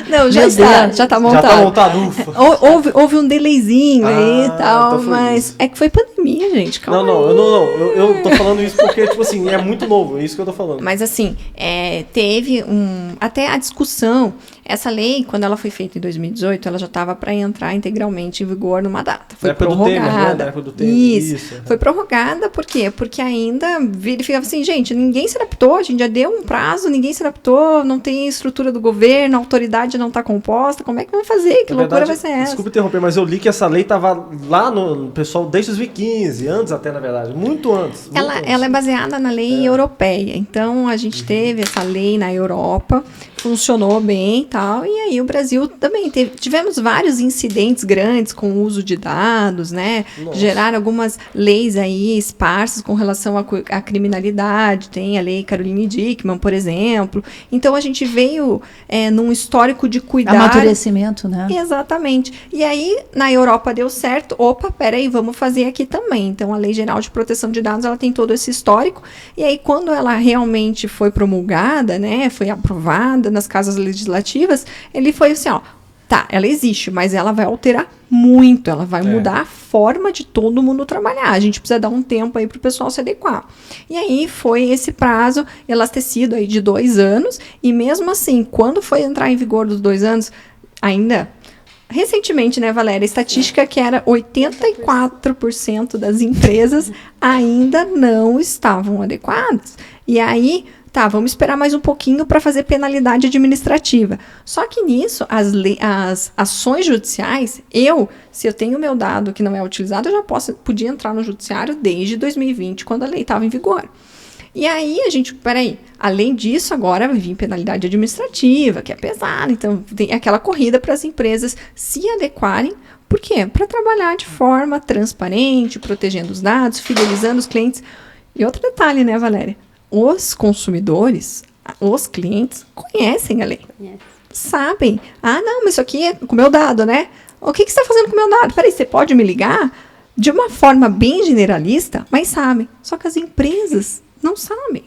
Não, já Meu está Deus. montado. Já está montado, ufa. Houve um delayzinho aí e tal, então foi mas isso. é que foi pandemia, gente, calma aí. Eu tô falando isso porque, tipo assim, é muito novo, é isso que eu tô falando. Mas assim, teve até a discussão, essa lei, quando ela foi feita em 2018, ela já estava para entrar integralmente em vigor numa data. Foi prorrogada. Na época do Temer. Isso. Foi prorrogada, por quê? Porque ainda verificava assim, gente, ninguém se adaptou, a gente já deu um prazo, ninguém se adaptou, não tem estrutura do governo, a autoridade não está composta, como é que vão fazer? Que loucura vai ser essa? Desculpa interromper, mas eu li que essa lei estava lá no pessoal desde 2015, antes até, na verdade, muito antes. Ela é baseada na lei europeia, então a gente teve essa lei na Europa, funcionou bem e tal, e aí o Brasil também tivemos vários incidentes grandes com o uso de dados, né? Nossa. Geraram algumas leis aí esparsas com relação à criminalidade, tem a lei Caroline Dickmann, por exemplo. Então a gente veio num histórico de cuidar. Amadurecimento, né? Exatamente. E aí, na Europa deu certo, opa, peraí, vamos fazer aqui também. Então, a Lei Geral de Proteção de Dados, ela tem todo esse histórico, e aí, quando ela realmente foi promulgada, né, foi aprovada nas casas legislativas, ele foi assim, ó, tá, ela existe, mas ela vai alterar muito, ela vai mudar a forma de todo mundo trabalhar. A gente precisa dar um tempo aí para o pessoal se adequar. E aí foi esse prazo elastecido aí de 2 anos, e mesmo assim, quando foi entrar em vigor dos 2 anos, ainda recentemente, né, Valéria, a estatística que era 84% das empresas ainda não estavam adequadas. E aí, tá, vamos esperar mais um pouquinho para fazer penalidade administrativa. Só que nisso, as ações judiciais, se eu tenho meu dado que não é utilizado, eu já podia entrar no judiciário desde 2020, quando a lei estava em vigor. E aí além disso, agora vai vir penalidade administrativa, que é pesada, então tem aquela corrida para as empresas se adequarem. Por quê? Para trabalhar de forma transparente, protegendo os dados, fidelizando os clientes. E outro detalhe, né, Valéria? Os consumidores, os clientes, conhecem a lei. Sabem. Ah, não, mas isso aqui é com o meu dado, né? O que você está fazendo com o meu dado? Peraí, você pode me ligar? De uma forma bem generalista, mas sabem. Só que as empresas não sabem.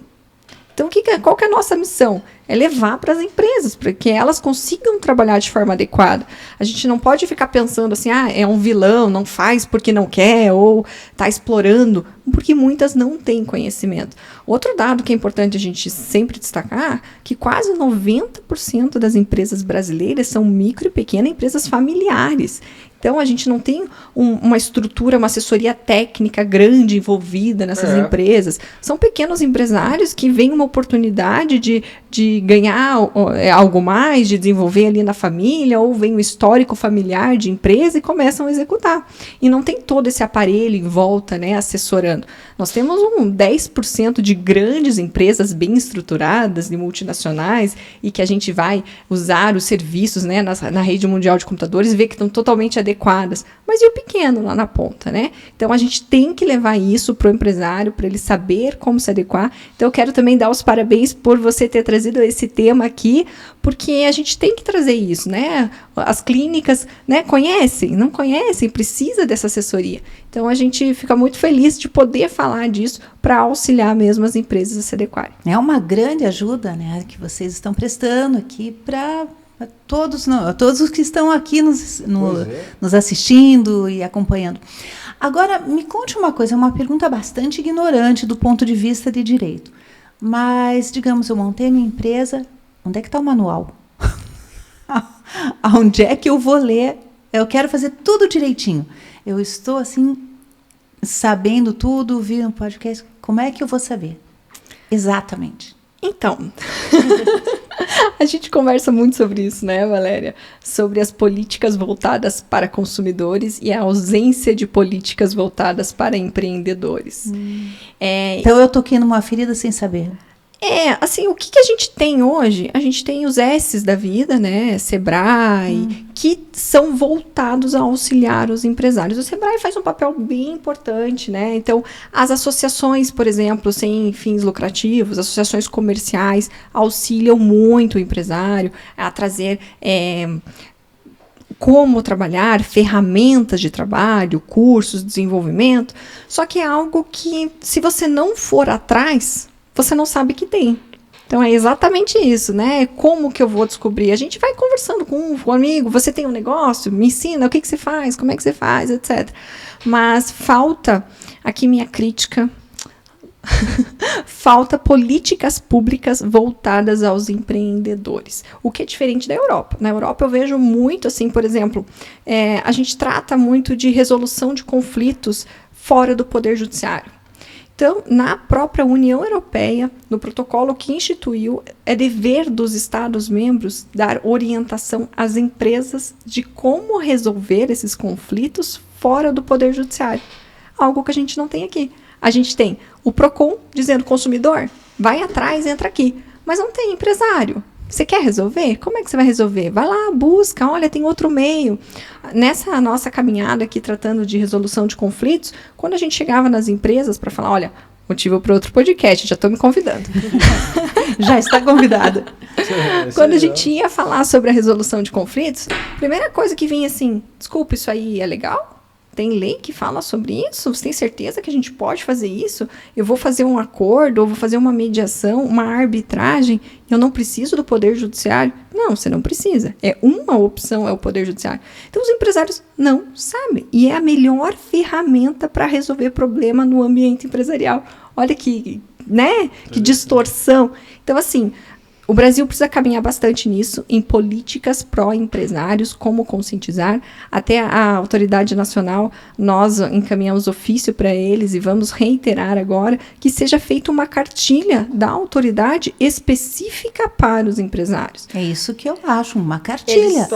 Então, qual que é a nossa missão? É levar para as empresas, para que elas consigam trabalhar de forma adequada. A gente não pode ficar pensando assim, é um vilão, não faz porque não quer, ou está explorando, porque muitas não têm conhecimento. Outro dado que é importante a gente sempre destacar, que quase 90% das empresas brasileiras são micro e pequenas empresas familiares. Então, a gente não tem uma estrutura, uma assessoria técnica grande envolvida nessas empresas. São pequenos empresários que veem uma oportunidade de ganhar algo mais, de desenvolver ali na família, ou vem um histórico familiar de empresa e começam a executar. E não tem todo esse aparelho em volta, né, assessorando. Nós temos 10% de grandes empresas bem estruturadas, de multinacionais, e que a gente vai usar os serviços, né, na rede mundial de computadores e ver que estão totalmente adequadas. Mas e o pequeno lá na ponta, né? Então, a gente tem que levar isso para o empresário, para ele saber como se adequar. Então, eu quero também dar os parabéns por você ter trazido esse tema aqui, porque a gente tem que trazer isso, né? As clínicas, né, não conhecem, precisa dessa assessoria. Então, a gente fica muito feliz de poder falar disso para auxiliar mesmo as empresas a se adequarem. É uma grande ajuda, né, que vocês estão prestando aqui para todos os que estão aqui nos assistindo e acompanhando. Agora, me conte uma coisa, é uma pergunta bastante ignorante do ponto de vista de direito. Mas, digamos, eu montei minha empresa, onde é que está o manual? Onde é que eu vou ler? Eu quero fazer tudo direitinho. Eu estou, assim, sabendo tudo, vi no podcast. Como é que eu vou saber? Exatamente. Então, a gente conversa muito sobre isso, né, Valéria? Sobre as políticas voltadas para consumidores e a ausência de políticas voltadas para empreendedores. Então, eu toquei numa ferida sem saber. Assim, o que a gente tem hoje? A gente tem os S's da vida, né? Sebrae, que são voltados a auxiliar os empresários. O Sebrae faz um papel bem importante, né? Então, as associações, por exemplo, sem fins lucrativos, associações comerciais, auxiliam muito o empresário a trazer como trabalhar, ferramentas de trabalho, cursos, de desenvolvimento. Só que é algo que, se você não for atrás, você não sabe que tem. Então, é exatamente isso, né? Como que eu vou descobrir? A gente vai conversando com um amigo, você tem um negócio, me ensina o que você faz, como é que você faz, etc. Mas falta, aqui minha crítica, falta políticas públicas voltadas aos empreendedores. O que é diferente da Europa. Na Europa eu vejo muito, assim, por exemplo, a gente trata muito de resolução de conflitos fora do Poder Judiciário. Então, na própria União Europeia, no protocolo que instituiu, é dever dos Estados-membros dar orientação às empresas de como resolver esses conflitos fora do Poder Judiciário. Algo que a gente não tem aqui. A gente tem o PROCON dizendo, consumidor, vai atrás, entra aqui. Mas não tem empresário. Você quer resolver? Como é que você vai resolver? Vai lá, busca, olha, tem outro meio. Nessa nossa caminhada aqui, tratando de resolução de conflitos, quando a gente chegava nas empresas para falar, olha, motivo para outro podcast, já estou me convidando. Já está convidada. Quando a gente ia falar sobre a resolução de conflitos, a primeira coisa que vinha assim, desculpa, isso aí é legal? Tem lei que fala sobre isso? Você tem certeza que a gente pode fazer isso? Eu vou fazer um acordo, ou vou fazer uma mediação, uma arbitragem, eu não preciso do Poder Judiciário? Não, você não precisa. Uma opção é o Poder Judiciário. Então, os empresários não sabem. E é a melhor ferramenta para resolver problema no ambiente empresarial. Olha que, né? Que distorção. Então, assim, o Brasil precisa caminhar bastante nisso, em políticas pró-empresários, como conscientizar. Até a autoridade nacional, nós encaminhamos ofício para eles e vamos reiterar agora que seja feita uma cartilha da autoridade específica para os empresários. É isso que eu acho, uma cartilha.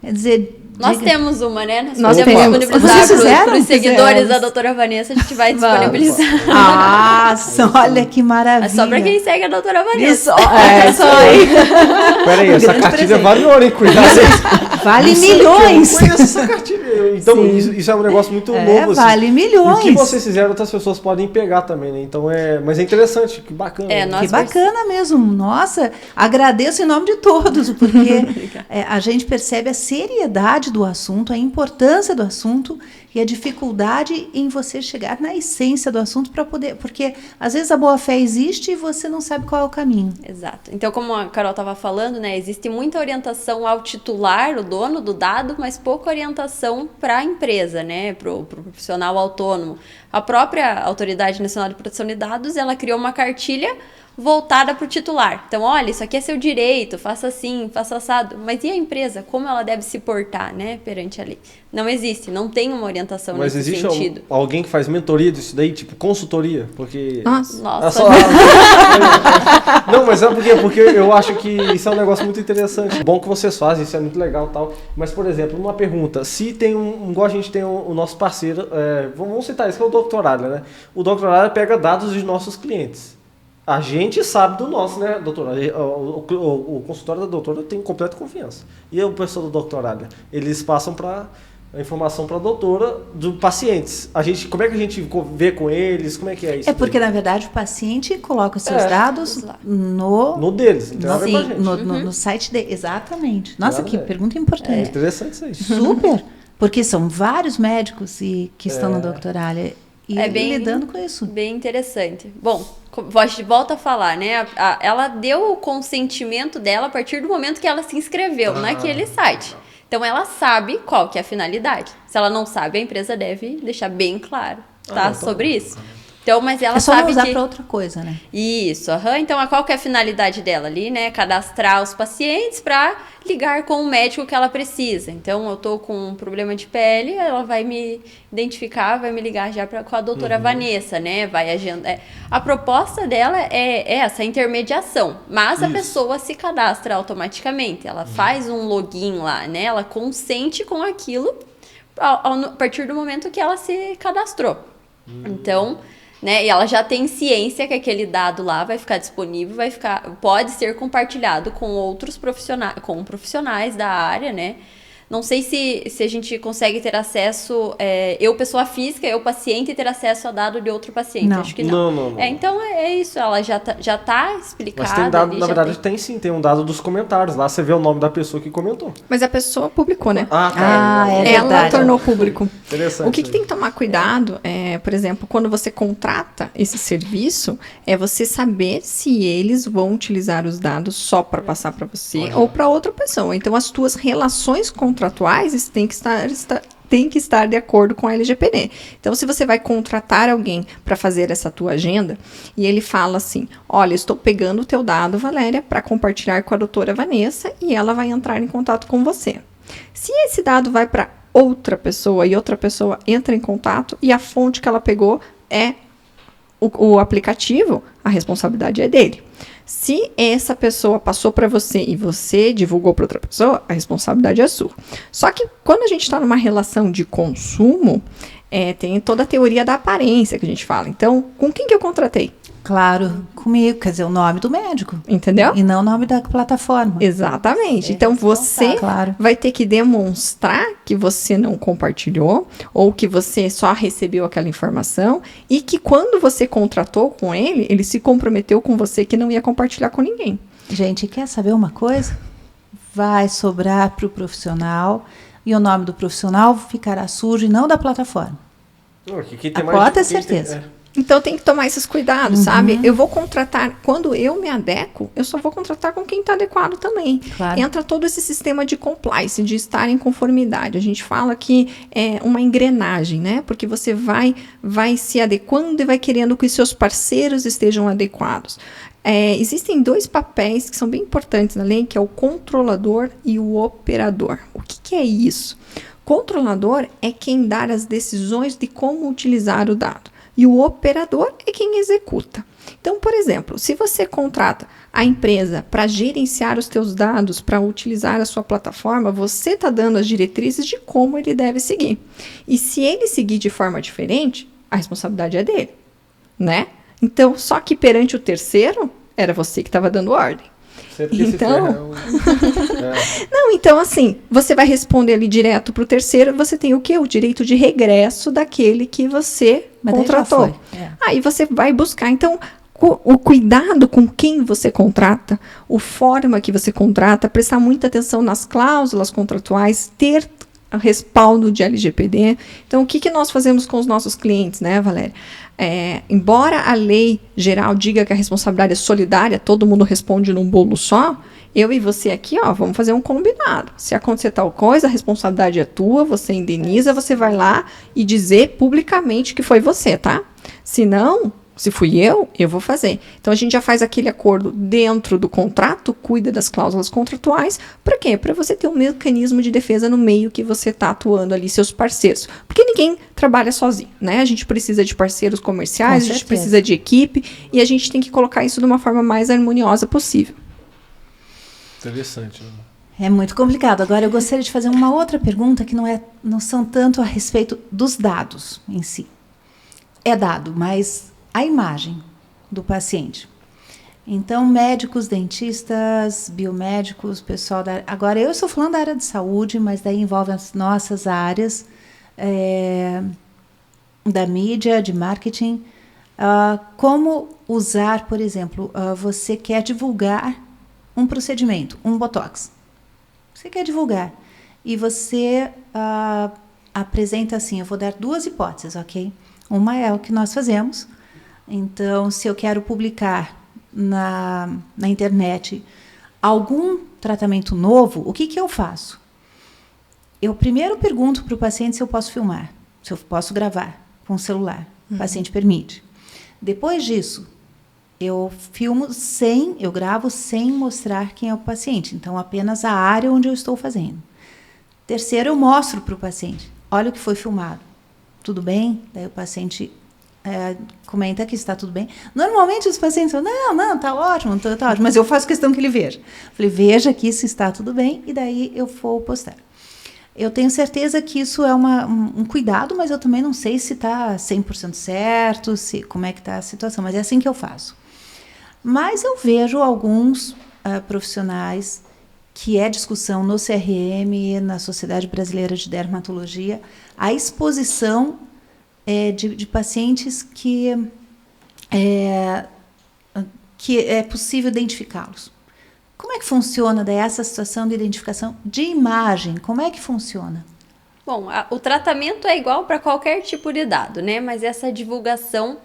Quer dizer... Nós temos uma, né? Nós temos. Disponibilizar para os seguidores da doutora Vanessa, a gente vai disponibilizar. Olha que maravilha. É só para quem segue a doutora Vanessa. Isso aí. Peraí, essa cartilha vale ouro, hein? Cuidado. Vale milhões. Eu conheço essa cartilha. Então, isso é um negócio muito novo. Vale assim. milhões. E o que vocês fizeram, outras pessoas podem pegar também, né? Então, mas é interessante, que bacana. Que bacana mesmo. Nossa, agradeço em nome de todos, porque a gente percebe a seriedade do assunto, a importância do assunto e a dificuldade em você chegar na essência do assunto para poder... Porque, às vezes, a boa-fé existe e você não sabe qual é o caminho. Exato. Então, como a Carol estava falando, né, existe muita orientação ao titular, o dono do dado, mas pouca orientação para a empresa, né, para o profissional autônomo. A própria Autoridade Nacional de Proteção de Dados, ela criou uma cartilha voltada para o titular. Então, olha, isso aqui é seu direito, faça assim, faça assado. Mas e a empresa? Como ela deve se portar, né, perante a lei? Não existe, não tem uma orientação nesse sentido. Mas existe alguém que faz mentoria disso daí, tipo consultoria? Porque... Nossa. Não, mas é porque eu acho que isso é um negócio muito interessante. Bom que vocês fazem, isso é muito legal e tal. Mas, por exemplo, uma pergunta. Se tem igual a gente tem o nosso parceiro, vamos citar isso, que é o Dr. Adler, né? O Dr. Adler pega dados de nossos clientes. A gente sabe do nosso, né, doutora? O consultório da doutora tem completa confiança. E o pessoal do Dr. Adler? Eles passam a informação para a doutora dos pacientes. Como é que a gente vê com eles? Como é que é isso? Porque, na verdade, o paciente coloca os seus dados no deles. No site dele. Exatamente. Nossa, que pergunta importante. É interessante isso aí. Super. Porque são vários médicos que estão no Dr. Adler. E lidando com isso. Bem interessante. Bom, a gente volta a falar, né? Ela deu o consentimento dela a partir do momento que ela se inscreveu naquele site. Então, ela sabe qual que é a finalidade. Se ela não sabe, a empresa deve deixar bem claro, sobre isso. Então, mas ela só sabe não usar para outra coisa, né? Isso, Então, qual que é a finalidade dela ali, né? Cadastrar os pacientes para ligar com o médico que ela precisa. Então, eu tô com um problema de pele, ela vai me identificar, vai me ligar já com a doutora Vanessa, né? Vai agendar. A proposta dela é essa, intermediação. Mas a pessoa se cadastra automaticamente. Ela faz um login lá, né? Ela consente com aquilo a partir do momento que ela se cadastrou. Então... né? E ela já tem ciência que aquele dado lá vai ficar disponível, pode ser compartilhado com outros profissionais da área, né? Não sei se a gente consegue ter acesso, eu pessoa física, eu paciente, ter acesso a dado de outro paciente. Não. Acho que não. Não. Então é isso, ela já tá explicada. Mas tem dado, ali, na verdade tem um dado dos comentários. Lá você vê o nome da pessoa que comentou. Mas a pessoa publicou, né? É Ela verdade. tornou público. Interessante. O que tem que tomar cuidado por exemplo, quando você contrata esse serviço, é você saber se eles vão utilizar os dados só para passar para você ou para outra pessoa. Então, as tuas relações contratuais têm que estar de acordo com a LGPD. Então, se você vai contratar alguém para fazer essa tua agenda, e ele fala assim, olha, estou pegando o teu dado, Valéria, para compartilhar com a doutora Vanessa, e ela vai entrar em contato com você. Se esse dado vai para outra pessoa e outra pessoa entra em contato e a fonte que ela pegou é o aplicativo, a responsabilidade é dele. Se essa pessoa passou para você e você divulgou para outra pessoa, a responsabilidade é sua. Só que quando a gente está numa relação de consumo, tem toda a teoria da aparência que a gente fala. Então, com quem que eu contratei? Claro, comigo, quer dizer, o nome do médico. Entendeu? E não o nome da plataforma. Exatamente. Então, você vai ter que demonstrar que você não compartilhou ou que você só recebeu aquela informação e que quando você contratou com ele, ele se comprometeu com você que não ia compartilhar com ninguém. Gente, quer saber uma coisa? Vai sobrar para o profissional e o nome do profissional ficará sujo e não da plataforma. Pode ter certeza. Então tem que tomar esses cuidados, sabe? Eu vou contratar, quando eu me adequo, eu só vou contratar com quem está adequado também. Claro. Entra todo esse sistema de compliance, de estar em conformidade. A gente fala que é uma engrenagem, né? Porque você vai se adequando e vai querendo que os seus parceiros estejam adequados. Existem 2 papéis que são bem importantes na lei, que é o controlador e o operador. O que é isso? Controlador é quem dá as decisões de como utilizar o dado. E o operador é quem executa. Então, por exemplo, se você contrata a empresa para gerenciar os teus dados, para utilizar a sua plataforma, você está dando as diretrizes de como ele deve seguir. E se ele seguir de forma diferente, a responsabilidade é dele, né? Então, só que perante o terceiro, era você que estava dando ordem. Então, não, então assim, você vai responder ali direto para o terceiro, você tem o quê? O direito de regresso daquele que você contratou. Aí você vai buscar, então, o cuidado com quem você contrata, a forma que você contrata, prestar muita atenção nas cláusulas contratuais, ter respaldo de LGPD. Então, o que nós fazemos com os nossos clientes, né, Valéria? Embora a lei geral diga que a responsabilidade é solidária, todo mundo responde num bolo só, eu e você aqui, vamos fazer um combinado. Se acontecer tal coisa, a responsabilidade é tua, você indeniza, você vai lá e dizer publicamente que foi você, tá? Se não, se fui eu vou fazer. Então, a gente já faz aquele acordo dentro do contrato, cuida das cláusulas contratuais. Para quê? Para você ter um mecanismo de defesa no meio que você está atuando ali, seus parceiros. Porque ninguém trabalha sozinho, né? A gente precisa de parceiros comerciais, a gente precisa de equipe, e a gente tem que colocar isso de uma forma mais harmoniosa possível. Interessante, né? É muito complicado. Agora, eu gostaria de fazer uma outra pergunta que não são tanto a respeito dos dados em si. É dado, mas a imagem do paciente. Então, médicos, dentistas, biomédicos, pessoal da... Agora, eu estou falando da área de saúde, mas daí envolve as nossas áreas da mídia, de marketing. Como usar, por exemplo, você quer divulgar um procedimento, um botox. Você quer divulgar. E você apresenta assim, eu vou dar 2 hipóteses, ok? Uma é o que nós fazemos. Então, se eu quero publicar na internet algum tratamento novo, o que eu faço? Eu primeiro pergunto para o paciente se eu posso filmar, se eu posso gravar com o celular. O paciente permite. Depois disso, eu gravo sem mostrar quem é o paciente. Então, apenas a área onde eu estou fazendo. Terceiro, eu mostro para o paciente. Olha o que foi filmado. Tudo bem? Daí o paciente comenta que está tudo bem. Normalmente os pacientes falam, não, está ótimo, tá ótimo. Mas eu faço questão que ele veja. Falei, veja aqui se está tudo bem e daí eu vou postar. Eu tenho certeza que isso é um cuidado, mas eu também não sei se está 100% certo, como é que está a situação, mas é assim que eu faço. Mas eu vejo alguns profissionais que é discussão no CRM e na Sociedade Brasileira de Dermatologia, a exposição de pacientes que é possível identificá-los. Como é que funciona daí essa situação de identificação de imagem? Como é que funciona? Bom, o tratamento é igual para qualquer tipo de dado, né? Mas essa divulgação,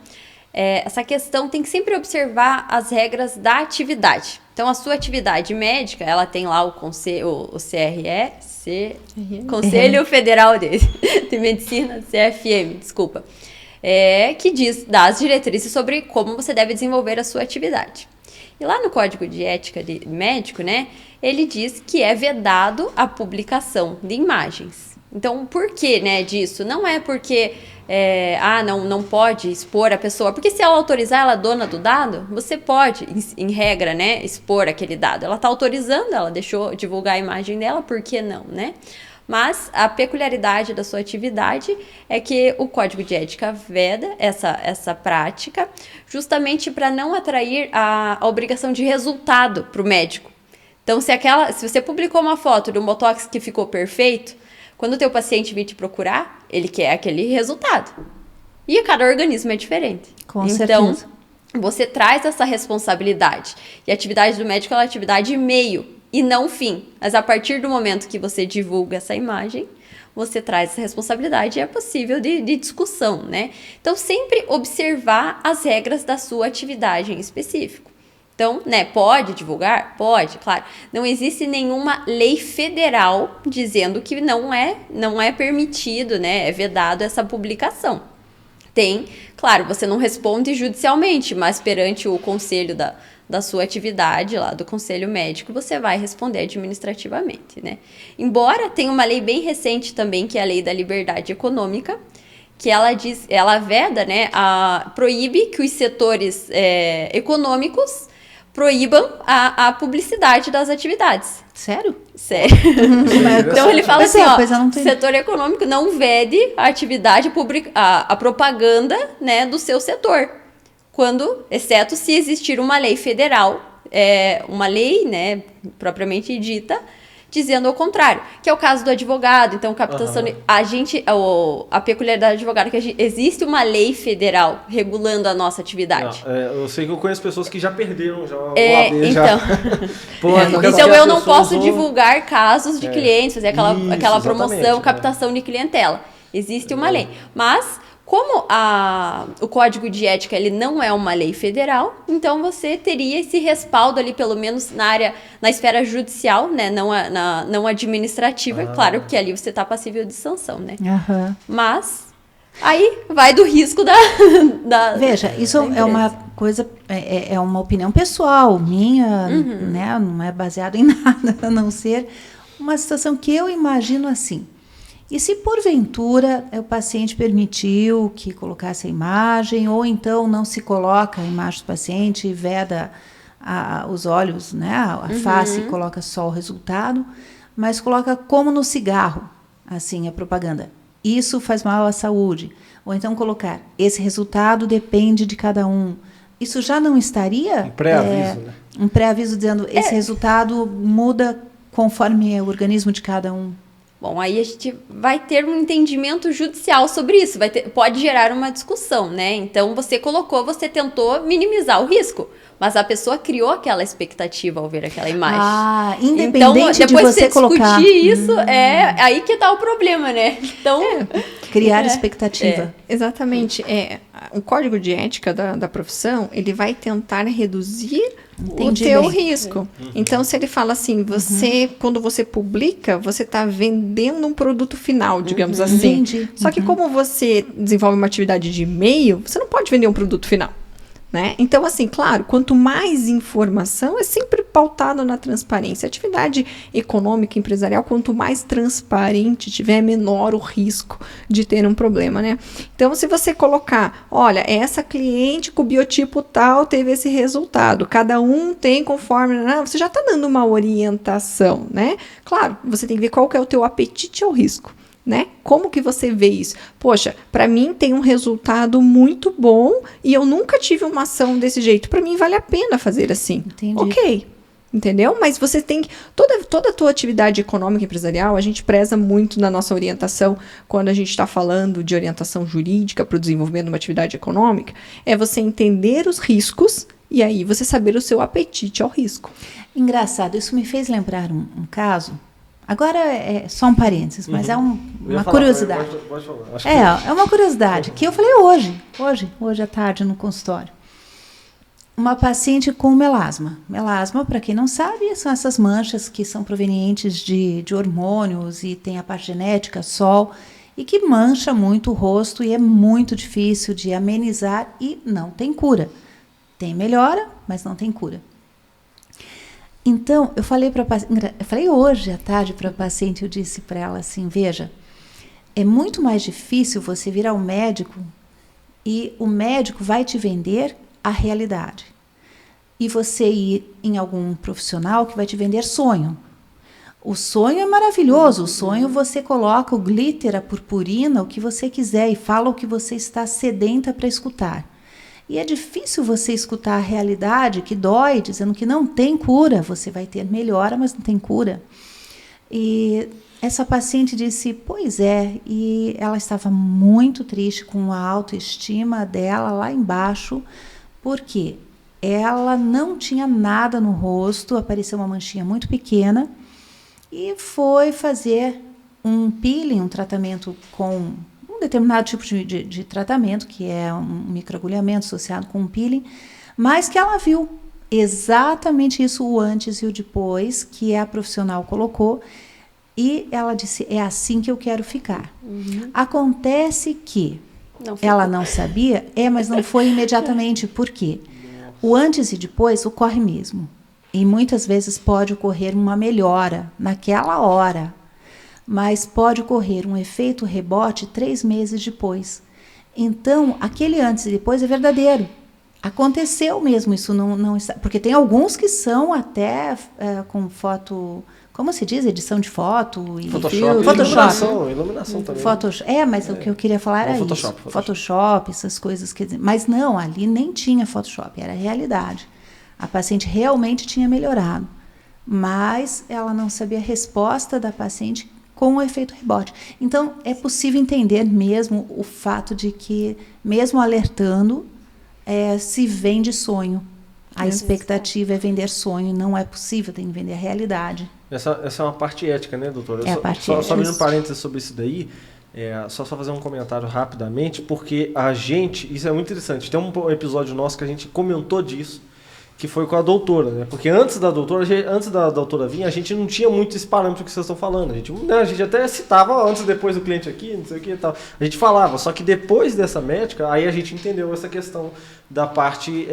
essa questão tem que sempre observar as regras da atividade. Então, a sua atividade médica, ela tem lá o Conselho Federal de Medicina, CFM, desculpa, que dá as diretrizes sobre como você deve desenvolver a sua atividade. E lá no Código de Ética de Médico, né, ele diz que é vedado a publicação de imagens. Então, por que, né, disso? Não é porque não pode expor a pessoa, porque se ela autorizar, ela é dona do dado, você pode, em regra, né, expor aquele dado. Ela está autorizando, ela deixou divulgar a imagem dela, por que não, né? Mas a peculiaridade da sua atividade é que o Código de Ética veda essa prática justamente para não atrair a obrigação de resultado para o médico. Então, se você publicou uma foto de um botox que ficou perfeito, quando o teu paciente vir te procurar, ele quer aquele resultado. E cada organismo é diferente. Com certeza. Então, você traz essa responsabilidade. E a atividade do médico é uma atividade meio e não fim. Mas a partir do momento que você divulga essa imagem, você traz essa responsabilidade e é possível de discussão, né? Então, sempre observar as regras da sua atividade em específico. Então, né, pode divulgar? Pode, claro. Não existe nenhuma lei federal dizendo que não é permitido, né, é vedado essa publicação. Tem, claro, você não responde judicialmente, mas perante o conselho da sua atividade, lá do Conselho Médico, você vai responder administrativamente, né? Embora tenha uma lei bem recente também, que é a Lei da Liberdade Econômica, que ela veda, né, proíbe que os setores econômicos proíbam a publicidade das atividades. Sério? Sério. Então ele fala assim, setor econômico não vede a atividade pública, a propaganda, né, do seu setor. Exceto se existir uma lei federal, uma lei, né, propriamente dita, dizendo o contrário, que é o caso do advogado. Então, captação, a peculiaridade do advogado é que existe uma lei federal regulando a nossa atividade. Eu sei que eu conheço pessoas que já perderam já o AB. Então, eu não posso divulgar casos de clientes, fazer aquela promoção, captação de clientela. Existe uma lei. Mas, como o Código de Ética ele não é uma lei federal, então você teria esse respaldo ali, pelo menos na esfera judicial, né? Não administrativa, claro, porque ali você está passível de sanção, né? Uhum. Mas aí vai do risco da Veja, isso é uma coisa, é uma opinião pessoal minha, né? Não é baseado em nada, a não ser uma situação que eu imagino assim. E se porventura o paciente permitiu que colocasse a imagem, ou então não se coloca a imagem do paciente e veda os olhos, né, a face, e coloca só o resultado, mas coloca como no cigarro, assim, a propaganda. Isso faz mal à saúde. Ou então colocar, esse resultado depende de cada um. Isso já não estaria... Um pré-aviso, né? Um pré-aviso dizendo, esse resultado muda conforme o organismo de cada um. Bom, aí a gente vai ter um entendimento judicial sobre isso, pode gerar uma discussão, né? Então, você tentou minimizar o risco, mas a pessoa criou aquela expectativa ao ver aquela imagem. Independente então, depois de você colocar... discutir isso, aí que tá o problema, né? Então... Criar expectativa. Exatamente. O Código de Ética da profissão, ele vai tentar reduzir o teu risco. Então, se ele fala assim, quando você publica, você está vendendo um produto final, digamos assim. Só que como você desenvolve uma atividade de e-mail, você não pode vender um produto final. né? Então, assim, claro, quanto mais informação, é sempre pautado na transparência. Atividade econômica, empresarial, quanto mais transparente tiver, menor o risco de ter um problema, né? Então, se você colocar, olha, essa cliente com o biotipo tal teve esse resultado, cada um tem conforme, não, você já está dando uma orientação, né? Claro, você tem que ver qual que é o teu apetite ao risco. Né? Como que você vê isso? Poxa, para mim tem um resultado muito bom e eu nunca tive uma ação desse jeito. Para mim vale a pena fazer assim. Entendi. Ok, entendeu? Mas você tem que... Toda a tua atividade econômica e empresarial, a gente preza muito na nossa orientação, quando a gente está falando de orientação jurídica para o desenvolvimento de uma atividade econômica, é você entender os riscos e aí você saber o seu apetite ao risco. Engraçado, isso me fez lembrar um caso. Agora é só um parênteses, mas é uma curiosidade. Pode falar. É uma curiosidade que eu falei hoje à tarde no consultório. Uma paciente com melasma. Melasma, para quem não sabe, são essas manchas que são provenientes de hormônios e tem a parte genética, sol, e que mancha muito o rosto e é muito difícil de amenizar e não tem cura. Tem melhora, mas não tem cura. Então, eu falei hoje à tarde para a paciente, eu disse para ela assim, veja, é muito mais difícil você vir ao médico e o médico vai te vender a realidade. E você ir em algum profissional que vai te vender sonho. O sonho é maravilhoso, o sonho você coloca o glitter, a purpurina, o que você quiser e fala o que você está sedenta para escutar. E é difícil você escutar a realidade que dói, dizendo que não tem cura. Você vai ter melhora, mas não tem cura. E essa paciente disse, pois é, e ela estava muito triste com a autoestima dela lá embaixo, porque ela não tinha nada no rosto, apareceu uma manchinha muito pequena, e foi fazer um peeling, um tratamento com um determinado tipo de tratamento, que é um microagulhamento associado com um peeling, mas que ela viu exatamente isso, o antes e o depois, que a profissional colocou, e ela disse, é assim que eu quero ficar. Acontece que ela não sabia, mas não foi imediatamente. Por quê? O antes e depois ocorre mesmo, e muitas vezes pode ocorrer uma melhora naquela hora, mas pode ocorrer um efeito rebote 3 meses depois. Então, aquele antes e depois é verdadeiro. Aconteceu mesmo, isso não está... Porque tem alguns que são até com foto... Como se diz? Edição de foto? E Photoshop. Iluminação também. Mas o que eu queria falar era isso. Photoshop, essas coisas. Quer dizer, mas não, ali nem tinha Photoshop, era realidade. A paciente realmente tinha melhorado. Mas ela não sabia a resposta da paciente com o efeito rebote. Então, é possível entender mesmo o fato de que, mesmo alertando, se vende sonho. A expectativa é vender sonho, não é possível, tem que vender a realidade. Essa é uma parte ética, né, doutora? Só abrindo um parênteses sobre isso daí, só fazer um comentário rapidamente, porque a gente, isso é muito interessante, tem um episódio nosso que a gente comentou disso, que foi com a doutora, né? Porque antes da doutora vir, a gente não tinha muito esse parâmetro que vocês estão falando. A gente até citava antes e depois do cliente aqui, não sei o que e tal. A gente falava, só que depois dessa médica, aí a gente entendeu essa questão da parte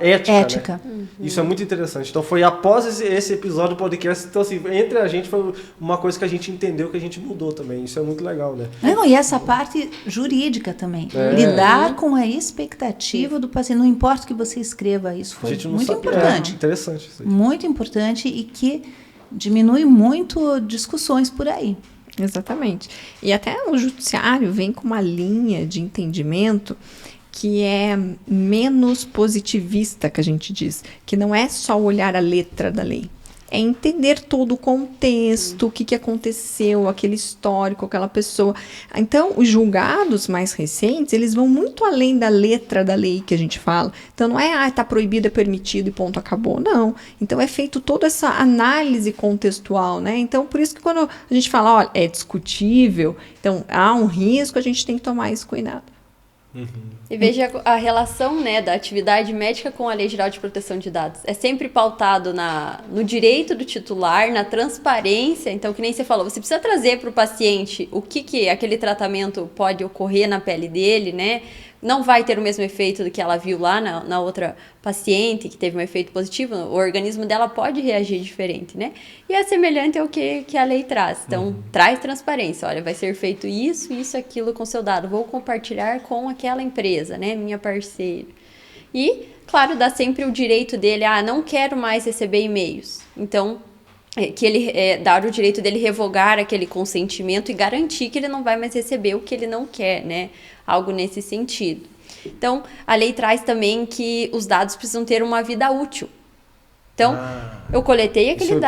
ética. Né? Isso é muito interessante. Então foi após esse episódio do podcast, então assim, entre a gente foi uma coisa que a gente entendeu, que a gente mudou também. Isso é muito legal, né? Não, e essa parte jurídica também. Lidar com a expectativa do paciente. Não importa o que você escreva, isso foi muito importante. Interessante isso aí. Muito importante e que diminui muito discussões por aí. Exatamente. E até o judiciário vem com uma linha de entendimento que é menos positivista, que a gente diz, que não é só olhar a letra da lei, é entender todo o contexto, o que aconteceu, aquele histórico, aquela pessoa. Então, os julgados mais recentes, eles vão muito além da letra da lei que a gente fala. Então, não é, está proibido, é permitido e ponto, acabou. Não. Então, é feito toda essa análise contextual, né? Então, por isso que quando a gente fala, olha, é discutível, então, há um risco, a gente tem que tomar esse cuidado. E veja a relação, né, da atividade médica com a Lei Geral de Proteção de Dados. É sempre pautado no direito do titular, na transparência. Então, que nem você falou, você precisa trazer para o paciente o que aquele tratamento pode ocorrer na pele dele, né? não vai ter o mesmo efeito do que ela viu lá na outra paciente, que teve um efeito positivo, o organismo dela pode reagir diferente, né? E é semelhante ao que a lei traz. Então, traz transparência. Olha, vai ser feito isso, aquilo com seu dado. Vou compartilhar com aquela empresa, né? Minha parceira. E, claro, dá sempre o direito dele, não quero mais receber e-mails. Então, que ele dar o direito dele revogar aquele consentimento e garantir que ele não vai mais receber o que ele não quer, né? Algo nesse sentido. Então, a lei traz também que os dados precisam ter uma vida útil. Então, eu coletei aquele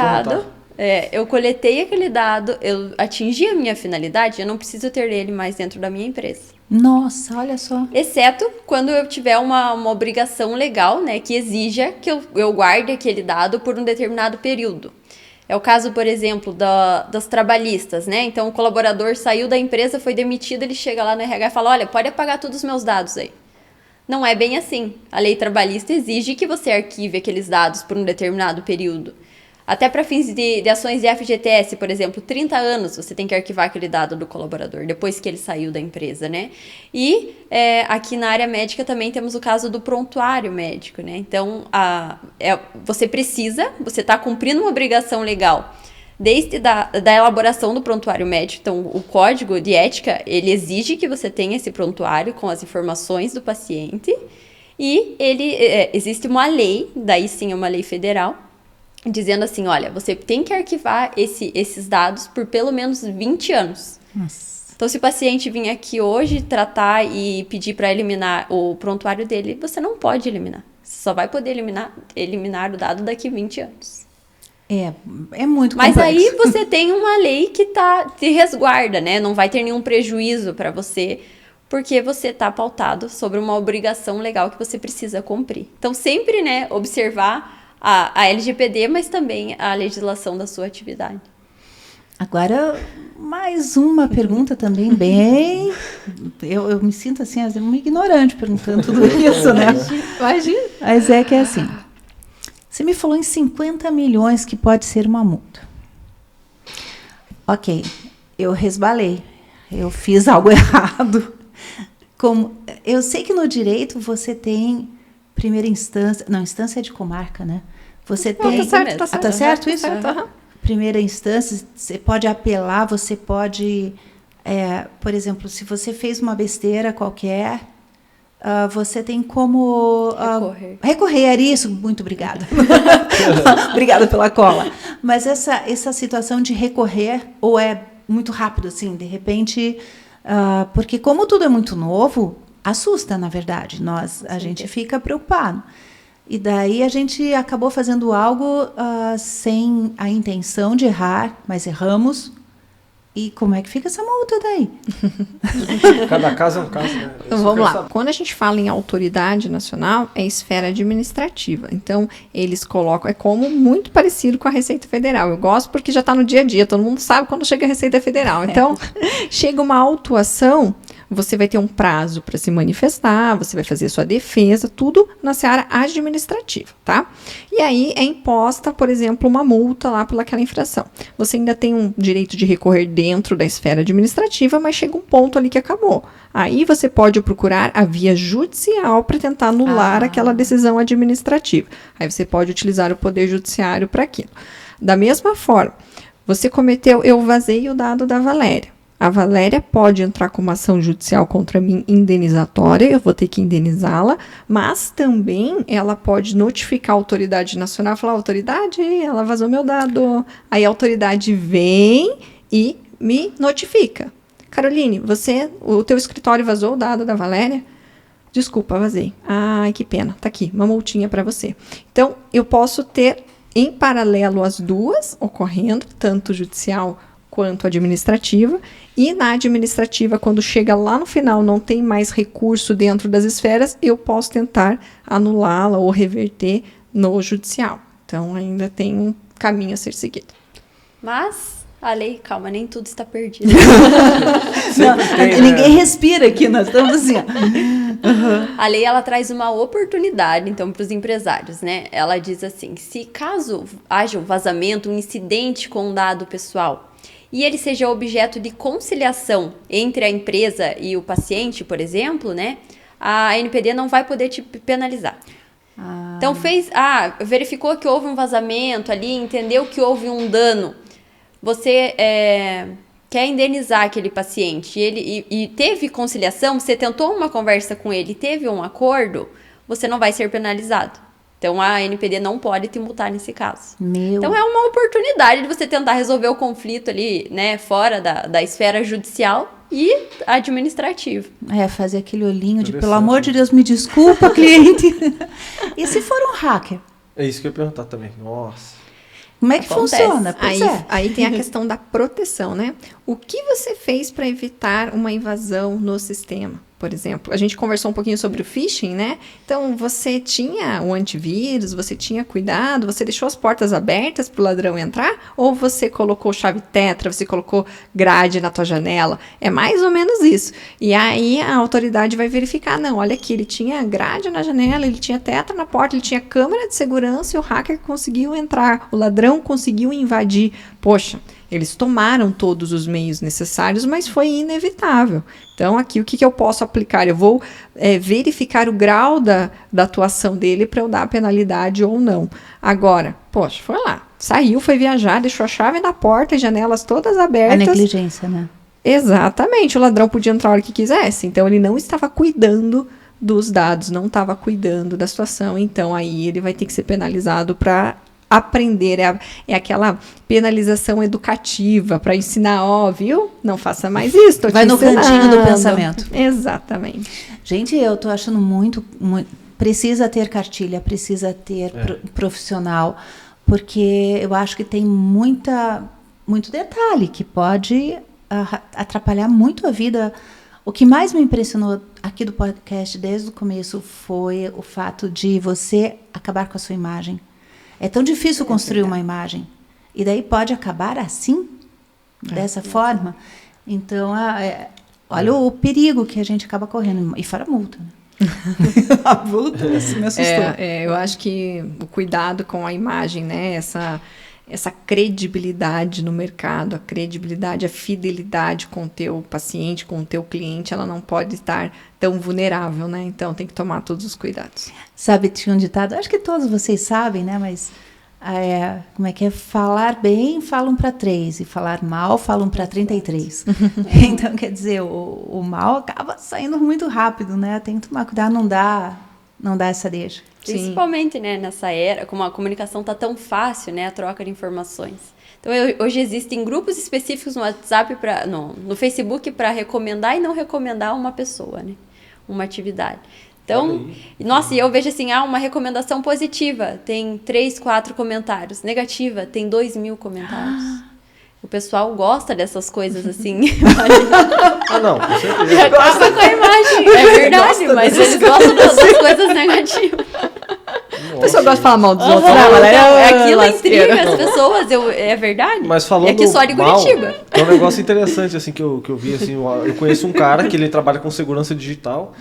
dado, eu atingi a minha finalidade, eu não preciso ter ele mais dentro da minha empresa. Nossa, olha só. Exceto quando eu tiver uma obrigação legal, né, que exija que eu guarde aquele dado por um determinado período. É o caso, por exemplo, das trabalhistas, né? Então, o colaborador saiu da empresa, foi demitido, ele chega lá no RH e fala, olha, pode apagar todos os meus dados aí. Não é bem assim. A lei trabalhista exige que você arquive aqueles dados por um determinado período. Até para fins de ações de FGTS, por exemplo, 30 anos você tem que arquivar aquele dado do colaborador, depois que ele saiu da empresa, né? E aqui na área médica também temos o caso do prontuário médico, né? Então, você está cumprindo uma obrigação legal desde da elaboração do prontuário médico. Então, o código de ética, ele exige que você tenha esse prontuário com as informações do paciente e existe uma lei, daí sim é uma lei federal, dizendo assim, olha, você tem que arquivar esses dados por pelo menos 20 anos. Nossa. Então, se o paciente vir aqui hoje tratar e pedir para eliminar o prontuário dele, você não pode eliminar. Você só vai poder eliminar o dado daqui 20 anos. É muito complexo. Mas aí você tem uma lei que te resguarda, né? Não vai ter nenhum prejuízo para você, porque você está pautado sobre uma obrigação legal que você precisa cumprir. Então, sempre, né, observar a LGPD, mas também a legislação da sua atividade. Agora, mais uma pergunta também bem... Eu me sinto assim, uma ignorante perguntando tudo isso, né? Imagina. Mas é que é assim, você me falou em 50 milhões que pode ser uma multa. Ok, eu resbalei, eu fiz algo errado. Eu sei que no direito você tem primeira instância... Não, instância é de comarca, né? Você tem... Tá certo, tá certo. Tá certo isso? Tá certo, Primeira instância, você pode apelar, você pode... por exemplo, se você fez uma besteira qualquer, você tem como... recorrer a isso. Muito obrigada. Obrigada pela cola. Mas essa situação de recorrer, ou é muito rápido, assim, de repente... porque como tudo é muito novo, assusta, na verdade. A gente fica preocupado. E daí a gente acabou fazendo algo sem a intenção de errar, mas erramos. E como é que fica essa multa daí? Cada caso é um caso, né? Então, vamos lá. Quando a gente fala em autoridade nacional, é esfera administrativa. Então, eles colocam... É como muito parecido com a Receita Federal. Eu gosto porque já está no dia a dia. Todo mundo sabe quando chega a Receita Federal. Então, chega uma autuação... Você vai ter um prazo para se manifestar, você vai fazer sua defesa, tudo na seara administrativa, tá? E aí é imposta, por exemplo, uma multa lá pelaquela infração. Você ainda tem um direito de recorrer dentro da esfera administrativa, mas chega um ponto ali que acabou. Aí você pode procurar a via judicial para tentar anular aquela decisão administrativa. Aí você pode utilizar o poder judiciário para aquilo. Da mesma forma, você cometeu, eu vazei o dado da Valéria. A Valéria pode entrar com uma ação judicial contra mim indenizatória, eu vou ter que indenizá-la, mas também ela pode notificar a autoridade nacional, falar, autoridade, ela vazou meu dado. Aí a autoridade vem e me notifica. Caroline, o teu escritório vazou o dado da Valéria? Desculpa, vazei. Ai, que pena, tá aqui, uma multinha para você. Então, eu posso ter em paralelo as duas ocorrendo, tanto judicial quanto administrativa, e na administrativa, quando chega lá no final, não tem mais recurso dentro das esferas, eu posso tentar anulá-la ou reverter no judicial. Então, ainda tem um caminho a ser seguido. Mas a lei, calma, nem tudo está perdido. Ninguém respira aqui, nós estamos assim. A lei, ela traz uma oportunidade, então, para os empresários, né? Ela diz assim, se caso haja um vazamento, um incidente com um dado pessoal, e ele seja objeto de conciliação entre a empresa e o paciente, por exemplo, né? a NPD não vai poder te penalizar. Então verificou que houve um vazamento ali, entendeu que houve um dano, você quer indenizar aquele paciente e teve conciliação, você tentou uma conversa com ele, teve um acordo, você não vai ser penalizado. Então, a NPD não pode te multar nesse caso. Então, é uma oportunidade de você tentar resolver o conflito ali, né, fora da esfera judicial e administrativa. Fazer aquele olhinho de, pelo amor de Deus, me desculpa, cliente. E se for um hacker? É isso que eu ia perguntar também. Nossa. Como é que funciona? Aí tem a questão da proteção, né? O que você fez para evitar uma invasão no sistema? Por exemplo, a gente conversou um pouquinho sobre o phishing, né? Então, você tinha o antivírus, você tinha cuidado, você deixou as portas abertas para o ladrão entrar? Ou você colocou chave tetra, você colocou grade na tua janela? É mais ou menos isso. E aí, a autoridade vai verificar, não, olha aqui, ele tinha grade na janela, ele tinha tetra na porta, ele tinha câmera de segurança e o hacker conseguiu entrar, o ladrão conseguiu invadir. Poxa, eles tomaram todos os meios necessários, mas foi inevitável. Então, aqui, o que eu posso aplicar? Eu vou verificar o grau da atuação dele para eu dar a penalidade ou não. Agora, poxa, foi lá, saiu, foi viajar, deixou a chave na porta, janelas todas abertas. A negligência, né? Exatamente, o ladrão podia entrar a hora que quisesse. Então, ele não estava cuidando dos dados, não estava cuidando da situação. Então, aí ele vai ter que ser penalizado para aprender, é aquela penalização educativa para ensinar, viu? Não faça mais isso, tô te Vai no ensinando. cantinho do pensamento. Exatamente. Gente, eu tô achando muito precisa ter cartilha, precisa ter profissional, porque eu acho que tem muito detalhe que pode atrapalhar muito a vida. O que mais me impressionou aqui do podcast desde o começo foi o fato de você acabar com a sua imagem. É tão difícil construir uma imagem. E daí pode acabar assim, dessa forma. Então, olha o perigo que a gente acaba correndo. E fora a multa, né? A multa me assustou. Eu acho que o cuidado com a imagem, né? Essa credibilidade no mercado, a credibilidade, a fidelidade com o teu paciente, com o teu cliente, ela não pode estar tão vulnerável, né? Então, tem que tomar todos os cuidados. Sabe, tinha um ditado, acho que todos vocês sabem, né? Mas, como é que é? Falar bem, falam para 3. E falar mal, falam para 33. Então, quer dizer, o mal acaba saindo muito rápido, né? Tem que tomar cuidado, não dá essa deixa. Principalmente, né, nessa era, como a comunicação está tão fácil, né, a troca de informações. Então, hoje existem grupos específicos no WhatsApp, no Facebook, para recomendar e não recomendar uma pessoa, né, uma atividade. Então, nossa, e eu vejo assim, uma recomendação positiva, tem 3, 4 comentários. Negativa, tem 2.000 comentários. O pessoal gosta dessas coisas assim. Não, com certeza. Gosta com a imagem, é verdade, mas eles gostam das coisas negativas. A pessoa gosta de falar mal dos outros, né? Aquilo intriga as pessoas, é verdade. Mas falando aqui só de Curitiba. É um negócio interessante assim, que eu vi. Assim, eu conheço um cara que ele trabalha com segurança digital.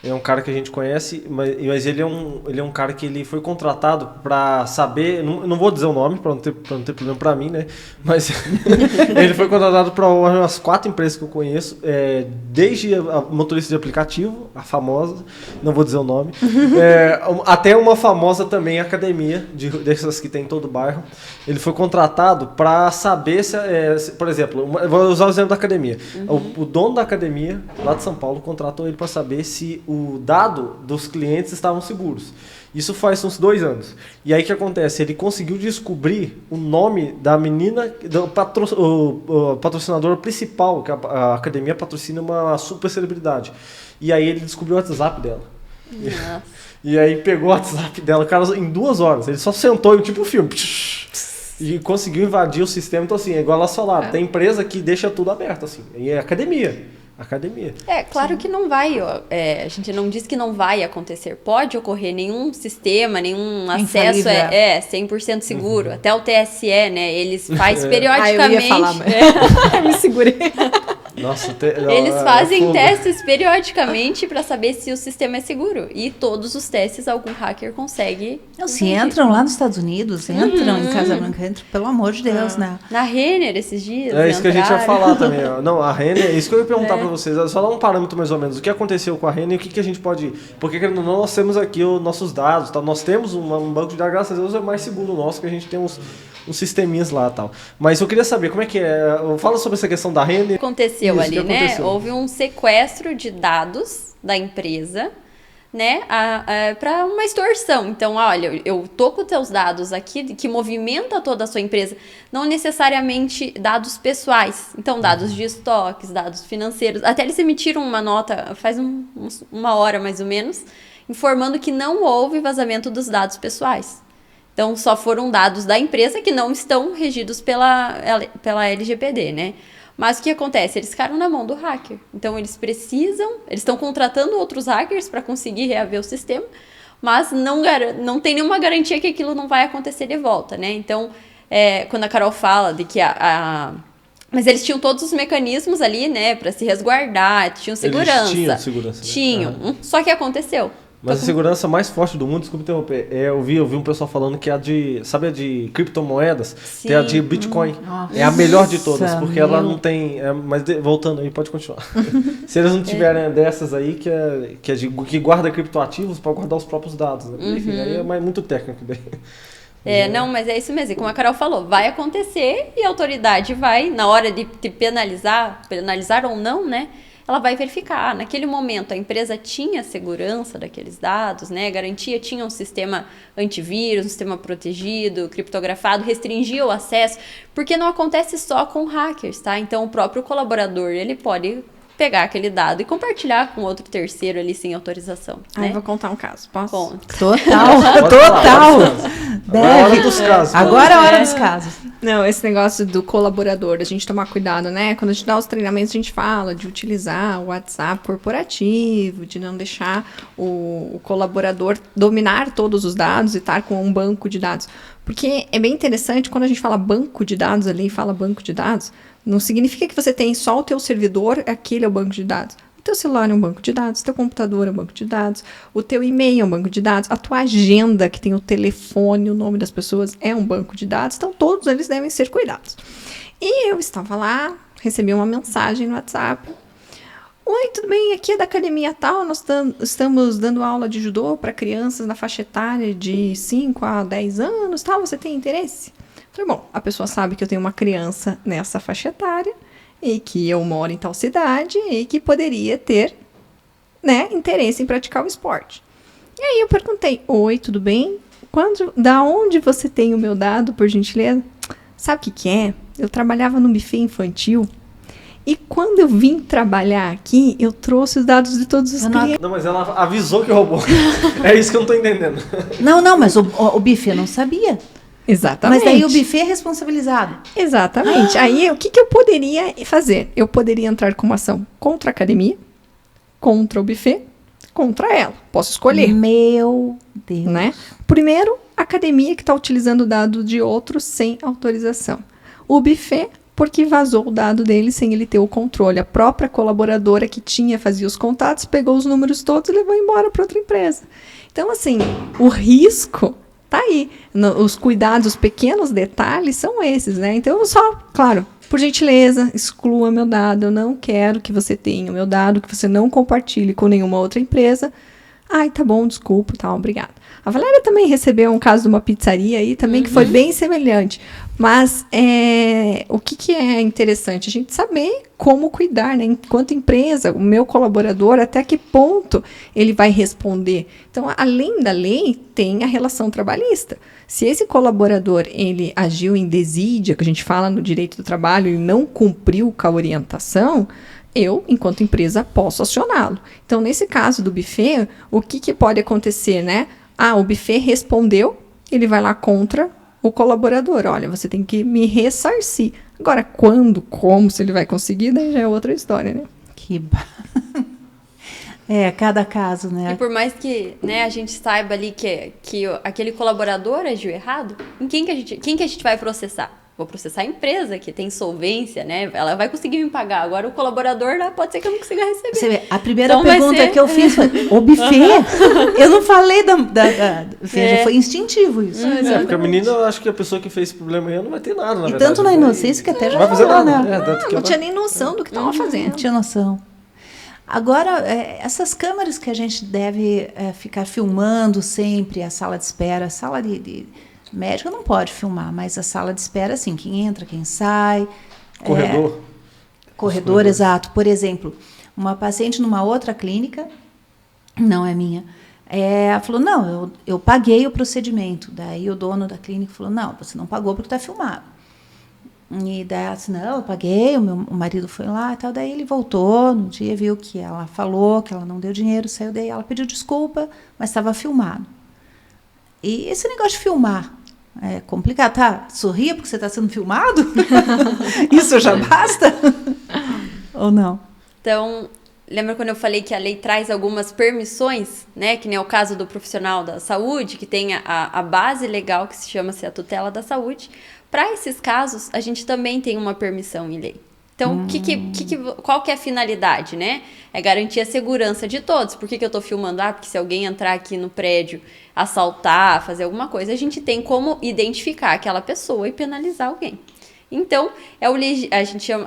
É um cara que a gente conhece, mas ele é um cara que ele foi contratado para saber, não vou dizer o nome para não ter problema para mim, né? Mas ele foi contratado para umas 4 empresas que eu conheço, desde a motorista de aplicativo, a famosa, não vou dizer o nome, até uma famosa também academia, dessas que tem em todo o bairro. Ele foi contratado para saber se, por exemplo, vou usar o exemplo da academia. O dono da academia, lá de São Paulo, contratou ele para saber se o dado dos clientes estavam seguros. Isso faz uns 2 anos. E aí o que acontece? Ele conseguiu descobrir o nome da menina, do o patrocinador principal, que a academia patrocina uma super celebridade. E aí ele descobriu o WhatsApp dela. Nossa. E aí pegou o WhatsApp dela, cara, em 2 horas. Ele só sentou, tipo um filme. E conseguiu invadir o sistema. Então, assim, é igual elas falaram. Tem empresa que deixa tudo aberto, assim. E é academia. Claro que não vai, a gente não diz que não vai acontecer, pode ocorrer, nenhum sistema, nenhum acesso é 100% seguro, até o TSE, né, eles fazem periodicamente... eu ia falar, mas... me segurei. Nossa, Eles fazem testes periodicamente para saber se o sistema é seguro. E todos os testes algum hacker consegue. Não, se entram lá nos Estados Unidos, entram em Casa Branca, entram, pelo amor de Deus, né? Na Renner esses dias. É isso que a gente ia falar também. Ó. Não, a Renner, é isso que eu ia perguntar para vocês. Só dar um parâmetro mais ou menos. O que aconteceu com a Renner e o que a gente pode... Porque querendo ou não, nós temos aqui os nossos dados. Tá? Nós temos um banco de dados, graças a Deus, é mais seguro o nosso, que a gente tem uns sisteminhas lá e tal. Mas eu queria saber como é que é. Fala sobre essa questão da Renner. Aconteceu ali, né? Houve um sequestro de dados da empresa, né? Para uma extorsão. Então, olha, eu tô com teus dados aqui que movimenta toda a sua empresa, não necessariamente dados pessoais. Então, dados de estoques, dados financeiros. Até eles emitiram uma nota faz uma hora mais ou menos, informando que não houve vazamento dos dados pessoais. Então, só foram dados da empresa que não estão regidos pela LGPD, né? Mas o que acontece? Eles ficaram na mão do hacker. Então, eles estão contratando outros hackers para conseguir reaver o sistema, mas não tem nenhuma garantia que aquilo não vai acontecer de volta, né? Então, quando a Carol fala de que mas eles tinham todos os mecanismos ali, né, para se resguardar, tinham segurança. Eles tinham segurança. Né? Tinham. Só que aconteceu. Mas a segurança mais forte do mundo, desculpa interromper, eu vi um pessoal falando que é a de, sabe a de criptomoedas? Sim. Tem a de Bitcoin. É a melhor de todas, porque ela não tem... mas voltando aí, pode continuar. Se eles não tiverem dessas aí, que guarda criptoativos para guardar os próprios dados. Né? Enfim, aí é muito técnico daí. Não, mas é isso mesmo. E como a Carol falou, vai acontecer e a autoridade vai, na hora de te penalizar ou não, né? Ela vai verificar. Naquele momento, a empresa tinha segurança daqueles dados, né? Garantia, tinha um sistema antivírus, um sistema protegido, criptografado, restringia o acesso, porque não acontece só com hackers, tá? Então, o próprio colaborador, ele pode pegar aquele dado e compartilhar com outro terceiro ali sem autorização. Né? Eu vou contar um caso, posso? Conta. Total. Agora é a hora dos casos. Agora é a hora dos casos. Não, esse negócio do colaborador, a gente tomar cuidado, né? Quando a gente dá os treinamentos, a gente fala de utilizar o WhatsApp corporativo, de não deixar o colaborador dominar todos os dados e estar com um banco de dados. Porque é bem interessante, quando a gente fala banco de dados ali, fala banco de dados, não significa que você tem só o teu servidor, aquele é o banco de dados. O teu celular é um banco de dados, o teu computador é um banco de dados, o teu e-mail é um banco de dados, a tua agenda, que tem o telefone, o nome das pessoas, é um banco de dados. Então, todos eles devem ser cuidados. E eu estava lá, recebi uma mensagem no WhatsApp. Oi, tudo bem? Aqui é da academia tal, nós estamos dando aula de judô para crianças na faixa etária de 5 a 10 anos, tal, você tem interesse? Falei, bom, a pessoa sabe que eu tenho uma criança nessa faixa etária e que eu moro em tal cidade e que poderia ter, né, interesse em praticar o esporte. E aí eu perguntei, oi, tudo bem? Da onde você tem o meu dado, por gentileza? Sabe o que é? Eu trabalhava no buffet infantil e quando eu vim trabalhar aqui, eu trouxe os dados de todos os clientes. Não, mas ela avisou que roubou. É isso que eu não tô entendendo. Não, mas o buffet não sabia. Exatamente. Mas daí o buffet é responsabilizado. Exatamente. Aí, o que eu poderia fazer? Eu poderia entrar com uma ação contra a academia, contra o buffet, contra ela. Posso escolher. Meu Deus. Né? Primeiro, a academia que está utilizando o dado de outro sem autorização. O buffet, porque vazou o dado dele sem ele ter o controle. A própria colaboradora que fazia os contatos, pegou os números todos e levou embora para outra empresa. Então, assim, o risco tá aí. Os cuidados, os pequenos detalhes são esses, né? Então, eu só, claro, por gentileza, exclua meu dado. Eu não quero que você tenha o meu dado, que você não compartilhe com nenhuma outra empresa. Ai, tá bom, desculpa, tá, obrigada. A Valéria também recebeu um caso de uma pizzaria aí também, que foi bem semelhante. Mas o que é interessante? A gente saber como cuidar, né? Enquanto empresa, o meu colaborador, até que ponto ele vai responder. Então, além da lei, tem a relação trabalhista. Se esse colaborador, ele agiu em desídia, que a gente fala no direito do trabalho, e não cumpriu com a orientação, eu, enquanto empresa, posso acioná-lo. Então, nesse caso do buffet, o que pode acontecer, né? O buffet respondeu, ele vai lá contra o colaborador. Olha, você tem que me ressarcir. Agora, quando, como, se ele vai conseguir, daí já é outra história, né? Cada caso, né? E por mais que, né, a gente saiba ali que aquele colaborador agiu errado, quem que a gente vai processar? Vou processar a empresa que tem solvência, né? Ela vai conseguir me pagar. Agora o colaborador, pode ser que eu não consiga receber. Você vê, a primeira pergunta que eu fiz foi, o buffet? Eu não falei veja, foi instintivo isso. Porque a menina, eu acho que a pessoa que fez esse problema aí não vai ter nada, na verdade. Tanto na inocência que até já não vai fazer falou, nada. né? Não tinha nem noção do que estava fazendo. Não tinha noção. Agora, essas câmeras que a gente deve ficar filmando sempre, a sala de espera, a sala de médico não pode filmar, mas a sala de espera, assim, quem entra, quem sai. Corredor. Corredor, exato. Por exemplo, uma paciente numa outra clínica, não é minha, ela falou, não, eu paguei o procedimento. Daí o dono da clínica falou, não, você não pagou porque está filmado. E daí ela disse, não, eu paguei, o marido foi lá e tal. Daí ele voltou no dia, viu que ela falou, que ela não deu dinheiro, saiu daí, ela pediu desculpa, mas estava filmado. E esse negócio de filmar é complicado, tá? Sorria porque você está sendo filmado? Isso já basta? Ou não? Então, lembra quando eu falei que a lei traz algumas permissões, né? Que nem é o caso do profissional da saúde, que tem a base legal que se chama-se a tutela da saúde. Para esses casos, a gente também tem uma permissão em lei. Então, qual que é a finalidade, né? É garantir a segurança de todos. Por que eu estou filmando? Porque se alguém entrar aqui no prédio, assaltar, fazer alguma coisa, a gente tem como identificar aquela pessoa e penalizar alguém. Então,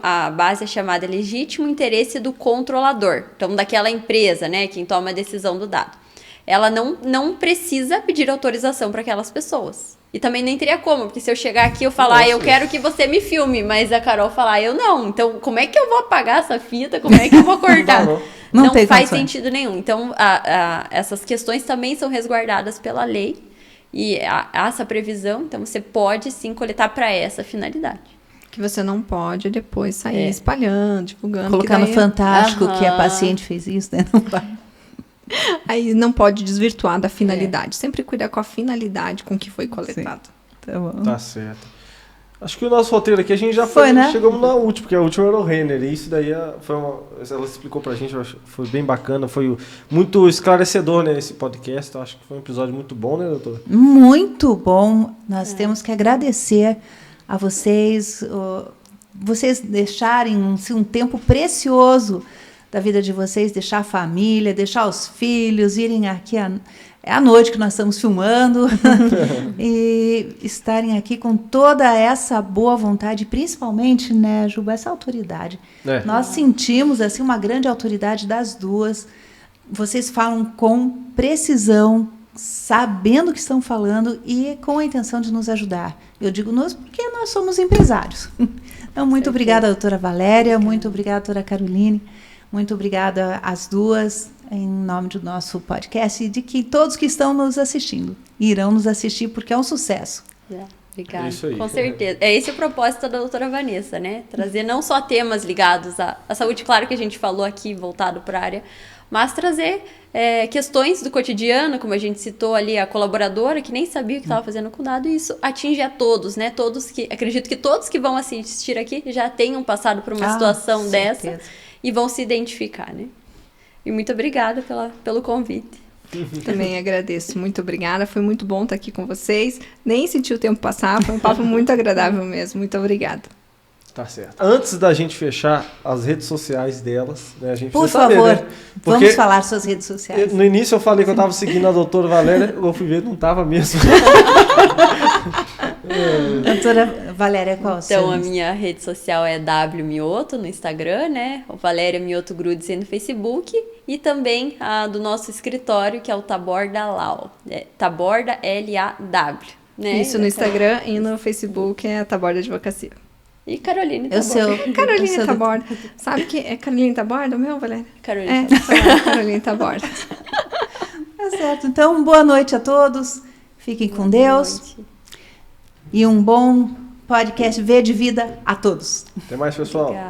a base é chamada legítimo interesse do controlador. Então, daquela empresa, né, quem toma a decisão do dado. Ela não precisa pedir autorização para aquelas pessoas. E também nem teria como, porque se eu chegar aqui e eu falar, eu quero que você me filme, mas a Carol falar, eu não. Então, como é que eu vou apagar essa fita? Como é que eu vou cortar? Não faz sentido nenhum. Então, essas questões também são resguardadas pela lei e há essa previsão. Então, você pode sim coletar para essa finalidade. Que você não pode depois sair espalhando, divulgando. Colocar no Fantástico que a paciente fez isso, né? Não vai. Aí não pode desvirtuar da finalidade. Sempre cuidar com a finalidade com que foi coletado. Tá bom. Tá certo. Acho que o nosso roteiro aqui, a gente já né? Chegamos na última, porque a última era o Renner. E isso daí ela explicou pra gente, foi bem bacana, foi muito esclarecedor, né, esse podcast. Então, acho que foi um episódio muito bom, né, doutora? Muito bom. Nós temos que agradecer a vocês, vocês deixarem um tempo precioso da vida de vocês, deixar a família, deixar os filhos, irem aqui é à noite que nós estamos filmando e estarem aqui com toda essa boa vontade, principalmente, né, Juba, essa autoridade. Nós sentimos assim uma grande autoridade das duas. Vocês falam com precisão, sabendo o que estão falando e com a intenção de nos ajudar. Eu digo nós porque nós somos empresários. Então, muito obrigada, doutora Valéria, muito obrigada, doutora Caroline. Muito obrigada às duas, em nome do nosso podcast, e de que todos que estão nos assistindo irão nos assistir, porque é um sucesso. Obrigada. Isso aí. Com certeza. É esse o propósito da doutora Vanessa, né? Trazer não só temas ligados à saúde, claro que a gente falou aqui, voltado para a área, mas trazer questões do cotidiano, como a gente citou ali, a colaboradora que nem sabia o que estava fazendo com o dado, e isso atinge a todos, né? Acredito que todos que vão assistir aqui já tenham passado por uma situação dessa. E vão se identificar, né? E muito obrigada pelo convite. Também agradeço. Muito obrigada. Foi muito bom estar aqui com vocês. Nem senti o tempo passar. Foi um papo muito agradável mesmo. Muito obrigada. Tá certo. Antes da gente fechar as redes sociais delas, né, a gente por precisa favor, saber, né? Vamos falar suas redes sociais. No início eu falei que eu estava seguindo a doutora Valéria, eu fui ver, não estava mesmo. Doutora Valéria, qual? Então, a minha rede social é wmioto no Instagram, né? O Valéria Mioto Grudsen no Facebook. E também a do nosso escritório, que é o Taborda Law. Taborda Law. Né? Isso no Instagram e no Facebook é a Taborda Advocacia. E Caroline Taborda. Caroline Taborda. Sabe que é Caroline Taborda o meu, Valéria? Caroline Caroline Taborda. Tá certo. Então, boa noite a todos. Fiquem com Deus. E um bom podcast V de Vida a todos. Até mais, pessoal. Obrigada.